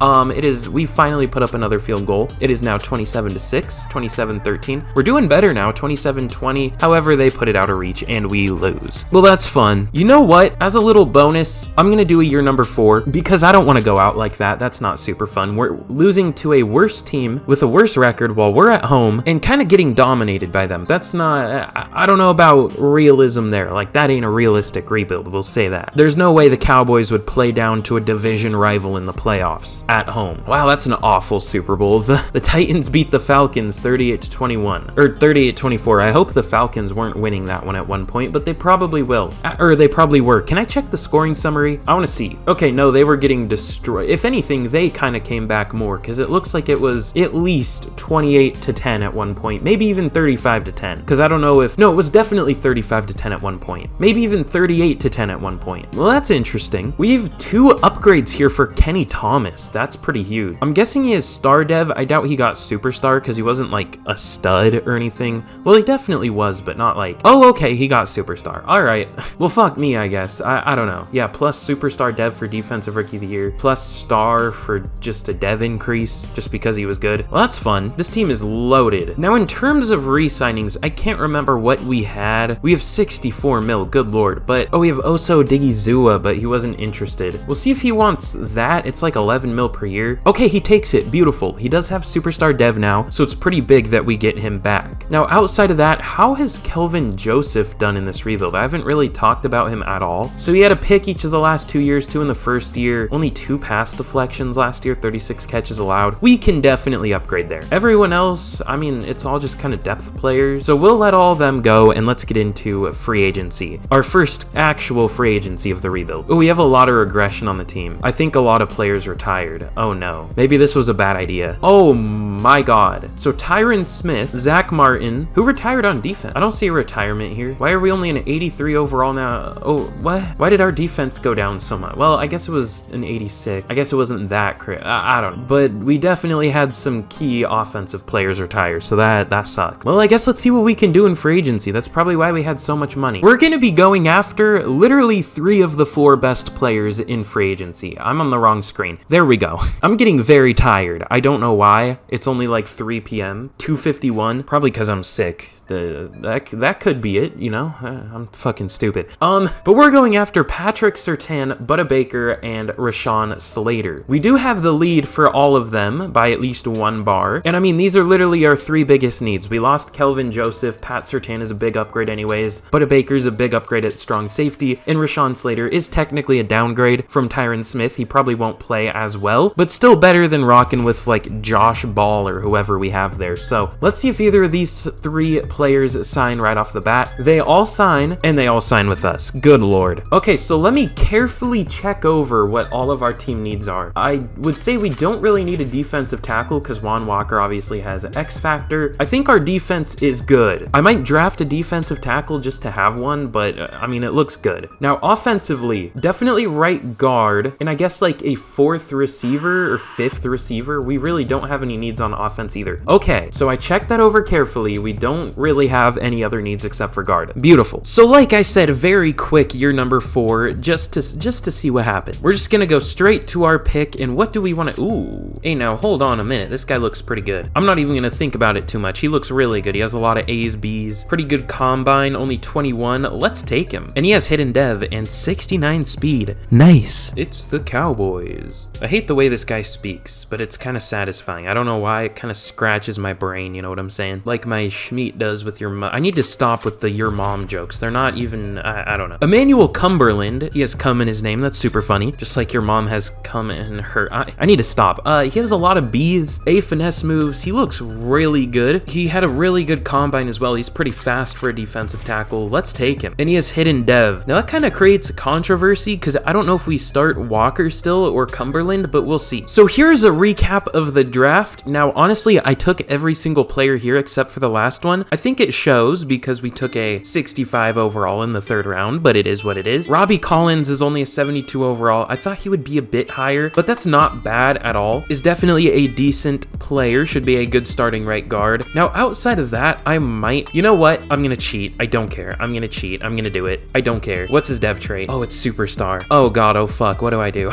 We finally put up another field goal. It is now 27-6, 27-13. We're doing better now, 27-20. However, they put it out of reach and we lose. Well, that's fun. You know what? As a little bonus, I'm going to do a year number 4 because I don't want to go out like that. That's not super fun. We're losing to a worse team with a worse record while we're at home and kind of getting dominated by them. That's not, I don't know about realism there. Like, that ain't a realistic rebuild. We'll say that. There's no way the Cowboys would play down to a division rival in the playoffs at home. Wow, that's an awful Super Bowl. The Titans beat the Falcons 38-21 or 38-24. I hope the Falcons weren't winning that one at one point, but they probably will. Or they probably were. Can I check the scoring summary? I want to see. Okay, no, they were getting destroyed. If anything, they kind of came back more because it looks like it was at least 28-10 at one point, maybe even 35-10. Because I don't know if no, it was definitely 35-10 at one point, maybe even 38-10 at one point. Well, that's interesting. We have 2 upgrades here for Kenny Thomas. That's pretty huge. I'm guessing he is star dev. I doubt he got superstar because he wasn't like a stud or anything. Well, he definitely was, but not like, oh, okay, he got superstar. All right. Well, fuck me, I guess. I don't know. Yeah, plus superstar dev for defensive rookie of the year, plus star for just a dev increase just because he was good. Well, that's fun. This team is loaded. Now, in terms of re-signings, I can't remember what we had. We have 64 mil, good lord. But, oh, we have Oso Digizua, but he wasn't interested. We'll see if he wants that. It's like 11 mil per year. Okay, he takes it. Beautiful. He does have superstar dev now, so it's pretty big that we get him back. Now, outside of that, how has Kelvin Joseph done in this rebuild? I haven't really talked about him at all. So he had a pick each of the last 2 years, 2 in the first year, only 2 pass deflections last year, 36 catches allowed. We can definitely upgrade there. Everyone else, I mean, it's all just kind of depth players. So we'll let all of them go and let's get into free agency. Our first actual free agency of the rebuild. Oh, we have a lot of regression on the team. I think a lot of players retired. Oh no. Maybe this was a bad idea. Oh my god. So Tyron Smith, Zach Martin, who retired on defense. I don't see a retirement here. Why are we only an 83 overall now? Oh, what? Why did our defense go down so much? Well, I guess it was an 86. I guess it wasn't that crazy. I don't know. But we definitely had some key offensive players retire, so that sucked. Well, I guess let's see what we can do in free agency. That's probably why we had so much money. We're going to be going after literally 3 of the 4 best players in free agency. I'm on the wrong screen. There we go. I'm getting very tired. I don't know why. It's only like 3 p.m. 2:51. Probably because I'm sick. That could be it, you know? I'm fucking stupid. But we're going after Patrick Surtain, Budda Baker, and Rashawn Slater. We do have the lead for all of them by at least 1 bar. And I mean, these are literally our 3 biggest needs. We lost Kelvin Joseph. Pat Surtain is a big upgrade anyways. Budda Baker's a big upgrade at strong safety. And Rashawn Slater is technically a downgrade from Tyron Smith. He probably won't play as well, but still better than rocking with like Josh Ball or whoever we have there. So let's see if either of these these 3 players sign right off the bat. They all sign, and they all sign with us. Good lord. Okay, so let me carefully check over what all of our team needs are. I would say we don't really need a defensive tackle because Juan Walker obviously has an X factor. I think our defense is good. I might draft a defensive tackle just to have one, but I mean, it looks good. Now, offensively, definitely right guard, and I guess like a 4th receiver or 5th receiver. We really don't have any needs on offense either. Okay, so I checked that over carefully. We don't really have any other needs except for guard. Beautiful. So like I said, very quick year number 4, just to see what happened. We're just gonna go straight to our pick, and what do we want to? Ooh, hey, now hold on a minute. This guy looks pretty good. I'm not even gonna think about it too much. He looks really good. He has a lot of A's, B's, pretty good combine, only 21. Let's take him. And he has hidden dev and 69 speed. Nice. It's the Cowboys. I hate the way this guy speaks, but it's kind of satisfying. I don't know why. It kind of scratches my brain, you know what I'm saying? Like my Schmeat does with your mom. I need to stop with the your mom jokes. They're not even, I don't know. Emmanuel Cumberland. He has cum in his name. That's super funny. Just like your mom has cum in her. I need to stop. He has a lot of B's, A finesse moves. He looks really good. He had a really good combine as well. He's pretty fast for a defensive tackle. Let's take him. And he has hidden dev. Now that kind of creates a controversy because I don't know if we start Walker still or Cumberland, but we'll see. So here's a recap of the draft. Now, honestly, I took every single player here except for the last one. I think it shows because we took a 65 overall in the 3rd round, but it is what it is. Robbie Collins is only a 72 overall. I thought he would be a bit higher, but that's not bad at all. Is definitely a decent player, should be a good starting right guard. Now, outside of that, I might, you know what? I'm gonna cheat. I don't care. I'm gonna cheat. I'm gonna do it. I don't care. What's his dev trait? Oh, it's superstar. Oh god, oh fuck. What do I do?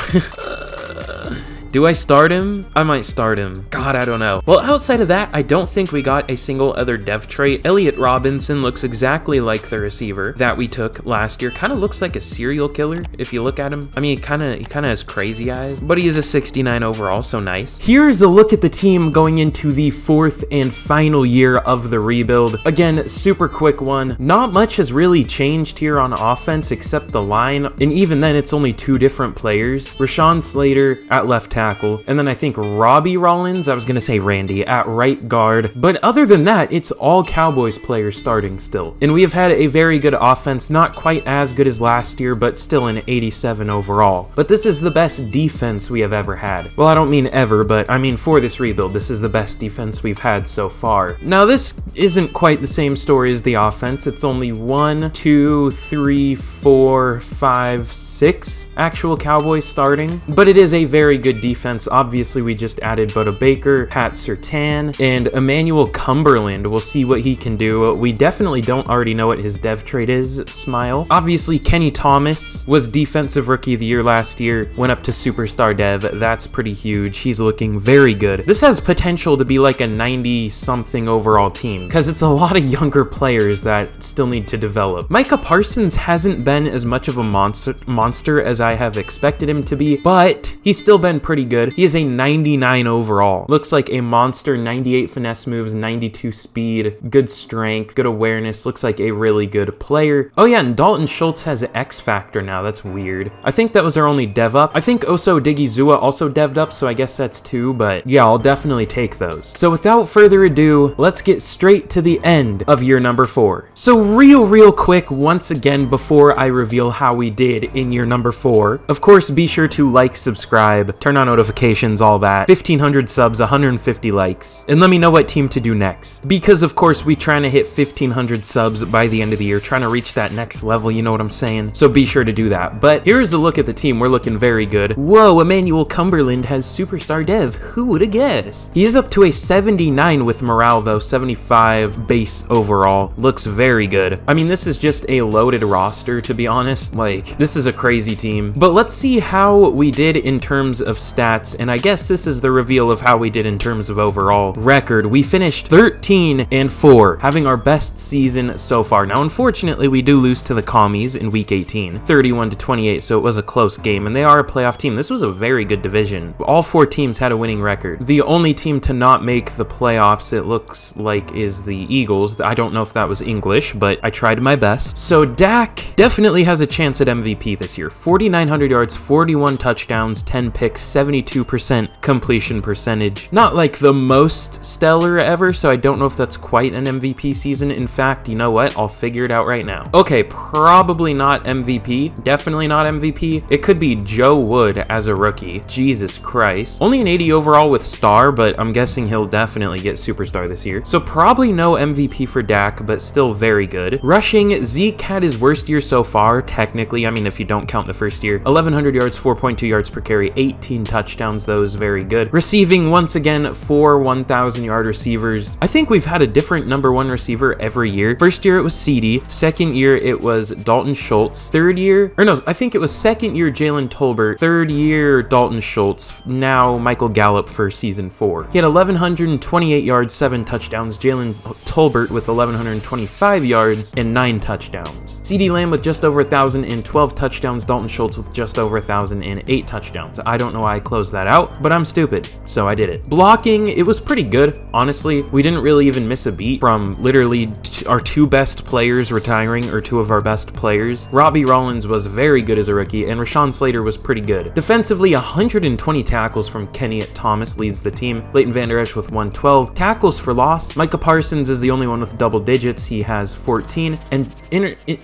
Do I start him? I might start him. God, I don't know. Well, outside of that, I don't think we got a single other dev trait. Elliot Robinson looks exactly like the receiver that we took last year. Kind of looks like a serial killer if you look at him. I mean, he kind of has crazy eyes, but he is a 69 overall, so nice. Here's a look at the team going into the 4th and final year of the rebuild. Again, super quick one. Not much has really changed here on offense except the line, and even then, it's only 2 different players. Rashawn Slater at left tackle, and then I think Robbie Rollins, I was gonna say Randy, at right guard. But other than that, it's all Cowboys players starting still. And we have had a very good offense, not quite as good as last year, but still an 87 overall. But this is the best defense we have ever had. Well, I don't mean ever, but I mean for this rebuild, this is the best defense we've had so far. Now, this isn't quite the same story as the offense. It's only 1, 2, 3, 4, 5, 6 actual Cowboys starting, but it is a very good defense. Obviously, we just added Buda Baker, Pat Surtain, and Emmanuel Cumberland. We'll see what he can do. We definitely don't already know what his dev trait is. Smile. Obviously, Kenny Thomas was Defensive Rookie of the Year last year, went up to Superstar Dev. That's pretty huge. He's looking very good. This has potential to be like a 90-something overall team because it's a lot of younger players that still need to develop. Micah Parsons hasn't been as much of a monster as I have expected him to be, but he's still been pretty good. He is a 99 overall. Looks like a monster. 98 finesse moves, 92 speed, good strength, good awareness. Looks like a really good player. Oh yeah, and Dalton Schultz has an X factor now. That's weird. I think that was our only dev up. I think Oso Digizua also dev'd up, so I guess that's 2, but yeah, I'll definitely take those. So without further ado, let's get straight to the end of year number 4. So real quick, once again, before I reveal how we did in year number 4, of course, be sure to like, subscribe, turn on notifications, all that. 1,500 subs, 150 likes, and let me know what team to do next. Because of course, we trying to hit 1,500 subs by the end of the year, trying to reach that next level, you know what I'm saying? So be sure to do that. But here's a look at the team. We're looking very good. Whoa, Emmanuel Cumberland has Superstar Dev. Who would have guessed? He is up to a 79 with morale though, 75 base overall. Looks very good. I mean, this is just a loaded roster, to be honest. Like, this is a crazy team. But let's see how we did in terms of stats, and I guess this is the reveal of how we did in terms of overall record. We finished 13-4, having our best season so far. Now, unfortunately, we do lose to the Commies in week 18, 31-28, so it was a close game, and they are a playoff team. This was a very good division. All 4 teams had a winning record. The only team to not make the playoffs, it looks like, is the Eagles. I don't know if that was English, but I tried my best. So Dak definitely has a chance at MVP this year. 4,900 yards, 41 touchdowns, 10 picks, 7 72% completion percentage. Not like the most stellar ever, so I don't know if that's quite an MVP season. In fact, you know what? I'll figure it out right now. Okay, probably not MVP. Definitely not MVP. It could be Joe Wood as a rookie. Jesus Christ. Only an 80 overall with star, but I'm guessing he'll definitely get superstar this year. So probably no MVP for Dak, but still very good. Rushing, Zeke had his worst year so far, technically. I mean, if you don't count the first year. 1,100 yards, 4.2 yards per carry, 18 touchdowns. Those very good. Receiving, once again, 4 1,000-yard receivers. I think we've had a different number one receiver every year. First year it was CD. Second year it was Dalton Schultz. Third year, or no, I think it was second year Jalen Tolbert. Third year Dalton Schultz. Now Michael Gallup for season 4. He had 1,128 yards, 7 touchdowns. Jalen Tolbert with 1,125 yards and 9 touchdowns. CD Lamb with just over 1,012 touchdowns. Dalton Schultz with just over 1,008 touchdowns. I don't know why I closed that out, but I'm stupid, so I did it. Blocking, it was pretty good, honestly. We didn't really even miss a beat from literally our 2 best players retiring, or 2 of our best players. Robbie Rollins was very good as a rookie, and Rashawn Slater was pretty good. Defensively, 120 tackles from Kenny Thomas leads the team. Leighton Vander Esch with 112. Tackles for loss, Micah Parsons is the only one with double digits. He has 14. And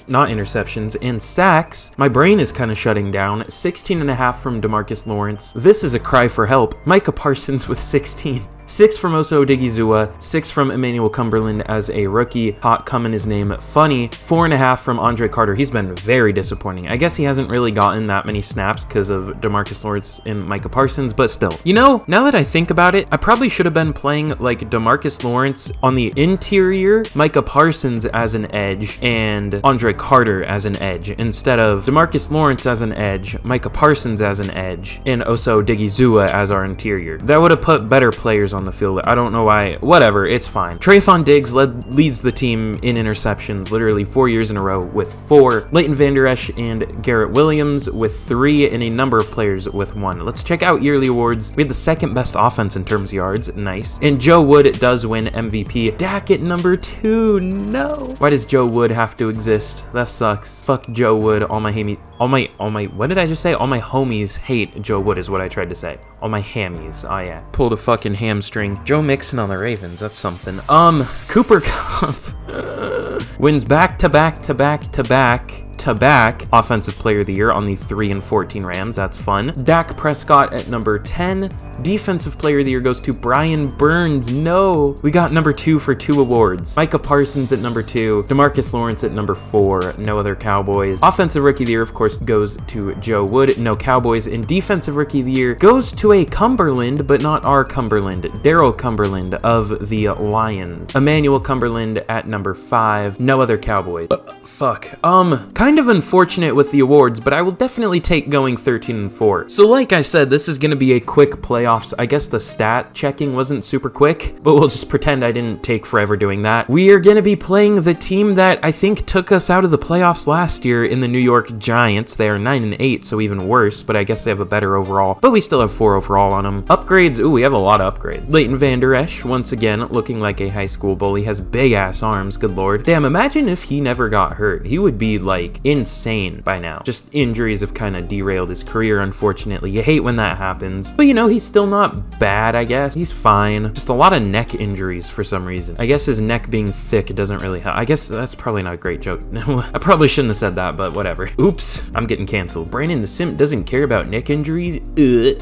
not interceptions, and sacks. My brain is kind of shutting down. 16.5 from DeMarcus Lawrence. This is a cry for help. Micah Parsons with 16. 6 from Oso Odigizua, 6 from Emmanuel Cumberland as a rookie. Hot coming his name funny. 4.5 from Andre Carter. He's been very disappointing. I guess he hasn't really gotten that many snaps because of DeMarcus Lawrence and Micah Parsons, but still. You know, now that I think about it, I probably should have been playing like DeMarcus Lawrence on the interior, Micah Parsons as an edge, and Andre Carter as an edge, instead of DeMarcus Lawrence as an edge, Micah Parsons as an edge, and Oso Odigizua as our interior. That would have put better players on the field. I don't know why. Whatever, it's fine. Trayvon Diggs leads the team in interceptions literally 4 years in a row with 4. Leighton Vander Esch and Garrett Williams with 3, and a number of players with 1. Let's check out yearly awards. We had the 2nd best offense in terms of yards. Nice. And Joe Wood does win MVP. Dak at number 2. No. Why does Joe Wood have to exist? That sucks. Fuck Joe Wood. All my, what did I just say? All my homies hate Joe Wood is what I tried to say. All my hammies. Oh yeah. Pulled a fucking hamstring. Joe Mixon on the Ravens. That's something. Cooper Kupp wins back-to-back Offensive Player of the Year on the 3 and 14 Rams. That's fun. Dak Prescott at number 10. Defensive Player of the Year goes to Brian Burns. No. We got number 2 for 2 awards. Micah Parsons at number 2. DeMarcus Lawrence at number 4. No other Cowboys. Offensive Rookie of the Year, of course, goes to Joe Wood. No Cowboys. And Defensive Rookie of the Year goes to a Cumberland, but not our Cumberland. Daryl Cumberland of the Lions. Emmanuel Cumberland at number 5. No other Cowboys. Fuck. Kind of unfortunate with the awards, but I will definitely take going 13 and 4. So like I said, this is going to be a quick playoffs. I guess the stat checking wasn't super quick, but we'll just pretend I didn't take forever doing that. We are going to be playing the team that I think took us out of the playoffs last year in the New York Giants. They are 9 and 8, so even worse, but I guess they have a better overall, but we still have 4 overall on them. Upgrades. Ooh, we have a lot of upgrades. Leighton Vander Esch, once again, looking like a high school bully, has big ass arms. Good Lord. Damn, imagine if he never got hurt. He would be like insane by now. Just injuries have kind of derailed his career, unfortunately. You hate when that happens, but you know, he's still not bad. I guess he's fine. Just a lot of neck injuries for some reason. I guess his neck being thick doesn't really help. I guess that's probably not a great joke. I probably shouldn't have said that, but whatever. Oops, I'm getting canceled. Brandon the Simp doesn't care about neck injuries.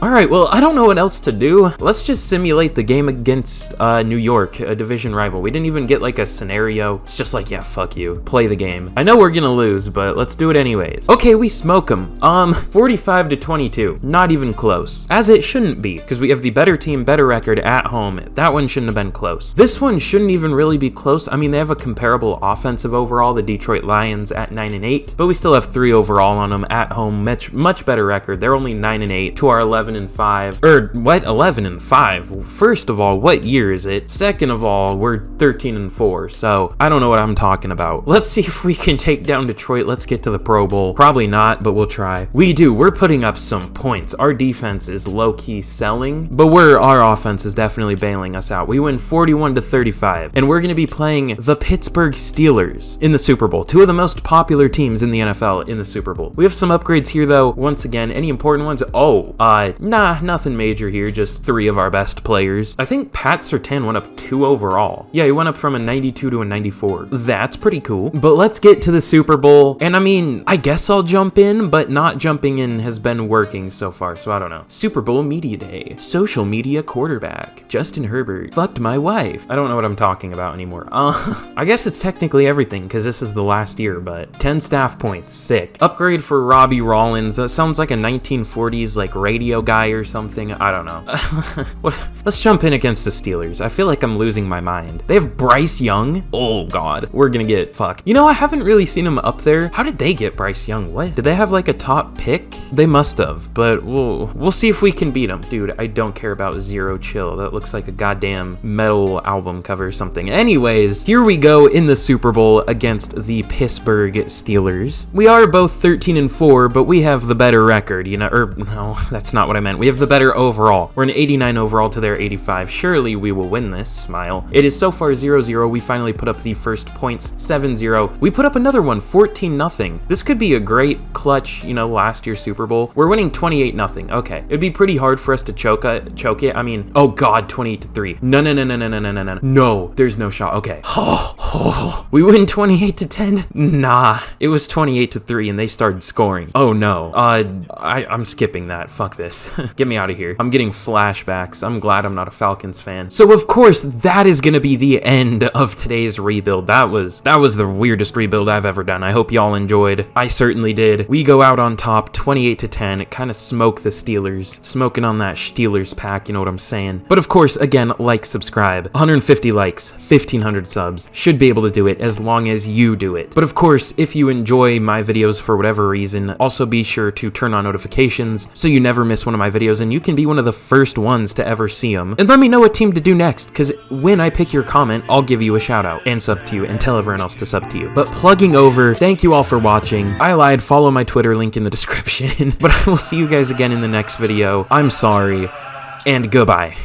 All right, well, I don't know what else to do. Let's just simulate the game against New York, a division rival. We didn't even get like a scenario. It's just like, yeah, fuck you. Play the game. I know we're gonna lose, but let's do it anyways. Okay, we smoke them. 45 to 22. Not even close. As it shouldn't be, because we have the better team, better record at home. That one shouldn't have been close. This one shouldn't even really be close. I mean, they have a comparable offensive overall, the Detroit Lions at 9 and 8, but we still have 3 overall on them at home. Much better record. They're only 9 and 8 to our 11 and 5. Or what? 11 and 5? First of all, what year is it? Second of all, we're 13 and 4. So I don't know what I'm talking about. Let's see if we can take down Detroit. Let's get to the Pro Bowl. Probably not, but we'll try. We're putting up some points. Our defense is low-key selling. gelling, but our offense is definitely bailing us out. We win 41-35, and we're going to be playing the Pittsburgh Steelers in the Super Bowl, two of the most popular teams in the NFL in the Super Bowl. We have some upgrades here, though. Once again, any important ones? Nah, nothing major here, just 3 of our best players. I think Pat Surtain went up 2 overall. Yeah, he went up from a 92 to a 94. That's pretty cool. But let's get to the Super Bowl, and I mean, I guess I'll jump in, but not jumping in has been working so far, so I don't know. Super Bowl Media Day. Social media quarterback. Justin Herbert fucked my wife. I don't know what I'm talking about anymore. I guess it's technically everything, because this is the last year, but 10 staff points. Sick. Upgrade for Robbie Rollins. That sounds like a 1940s, like, radio guy or something. I don't know. Let's jump in against the Steelers. I feel like I'm losing my mind. They have Bryce Young. Oh, God. We're gonna get fucked. You know, I haven't really seen him up there. How did they get Bryce Young? What? Did they have, like, a top pick? They must have, but we'll see if we can beat them. Dude, I don't care about Zero Chill. That looks like a goddamn metal album cover or something. Anyways, here we go in the Super Bowl against the Pittsburgh Steelers. We are both 13-4, but we have the better record, you know, or no, that's not what I meant. We have the better overall. We're an 89 overall to their 85. Surely we will win this, smile. It is so far 0-0. We finally put up the first points, 7-0. We put up another one, 14-0. This could be a great clutch, you know, last year's Super Bowl. We're winning 28-0. Okay. It'd be pretty hard for us to choke it. I mean, oh God, 28-3. No. No, there's no shot. Okay. We win 28-10. Nah, it was 28-3 and they started scoring. Oh no. I'm skipping that. Fuck this. Get me out of here. I'm getting flashbacks. I'm glad I'm not a Falcons fan. So of course, that is gonna be the end of today's rebuild. That was the weirdest rebuild I've ever done. I hope y'all enjoyed. I certainly did. We go out on top, 28-10. It kind of smoked the Steelers. Smoking on that Steelers pack, you know what I'm saying? But of course, again, like, subscribe. 150 likes, 1,500 subs. Should be able to do it as long as you do it. But of course, if you enjoy my videos for whatever reason, also be sure to turn on notifications so you never miss one of my videos and you can be one of the first ones to ever see them. And let me know what team to do next, because when I pick your comment, I'll give you a shout out and sub to you and tell everyone else to sub to you. But plugging over, thank you all for watching. I lied, follow my Twitter link in the description. But I will see you guys again in the next video. I'm sorry, and goodbye.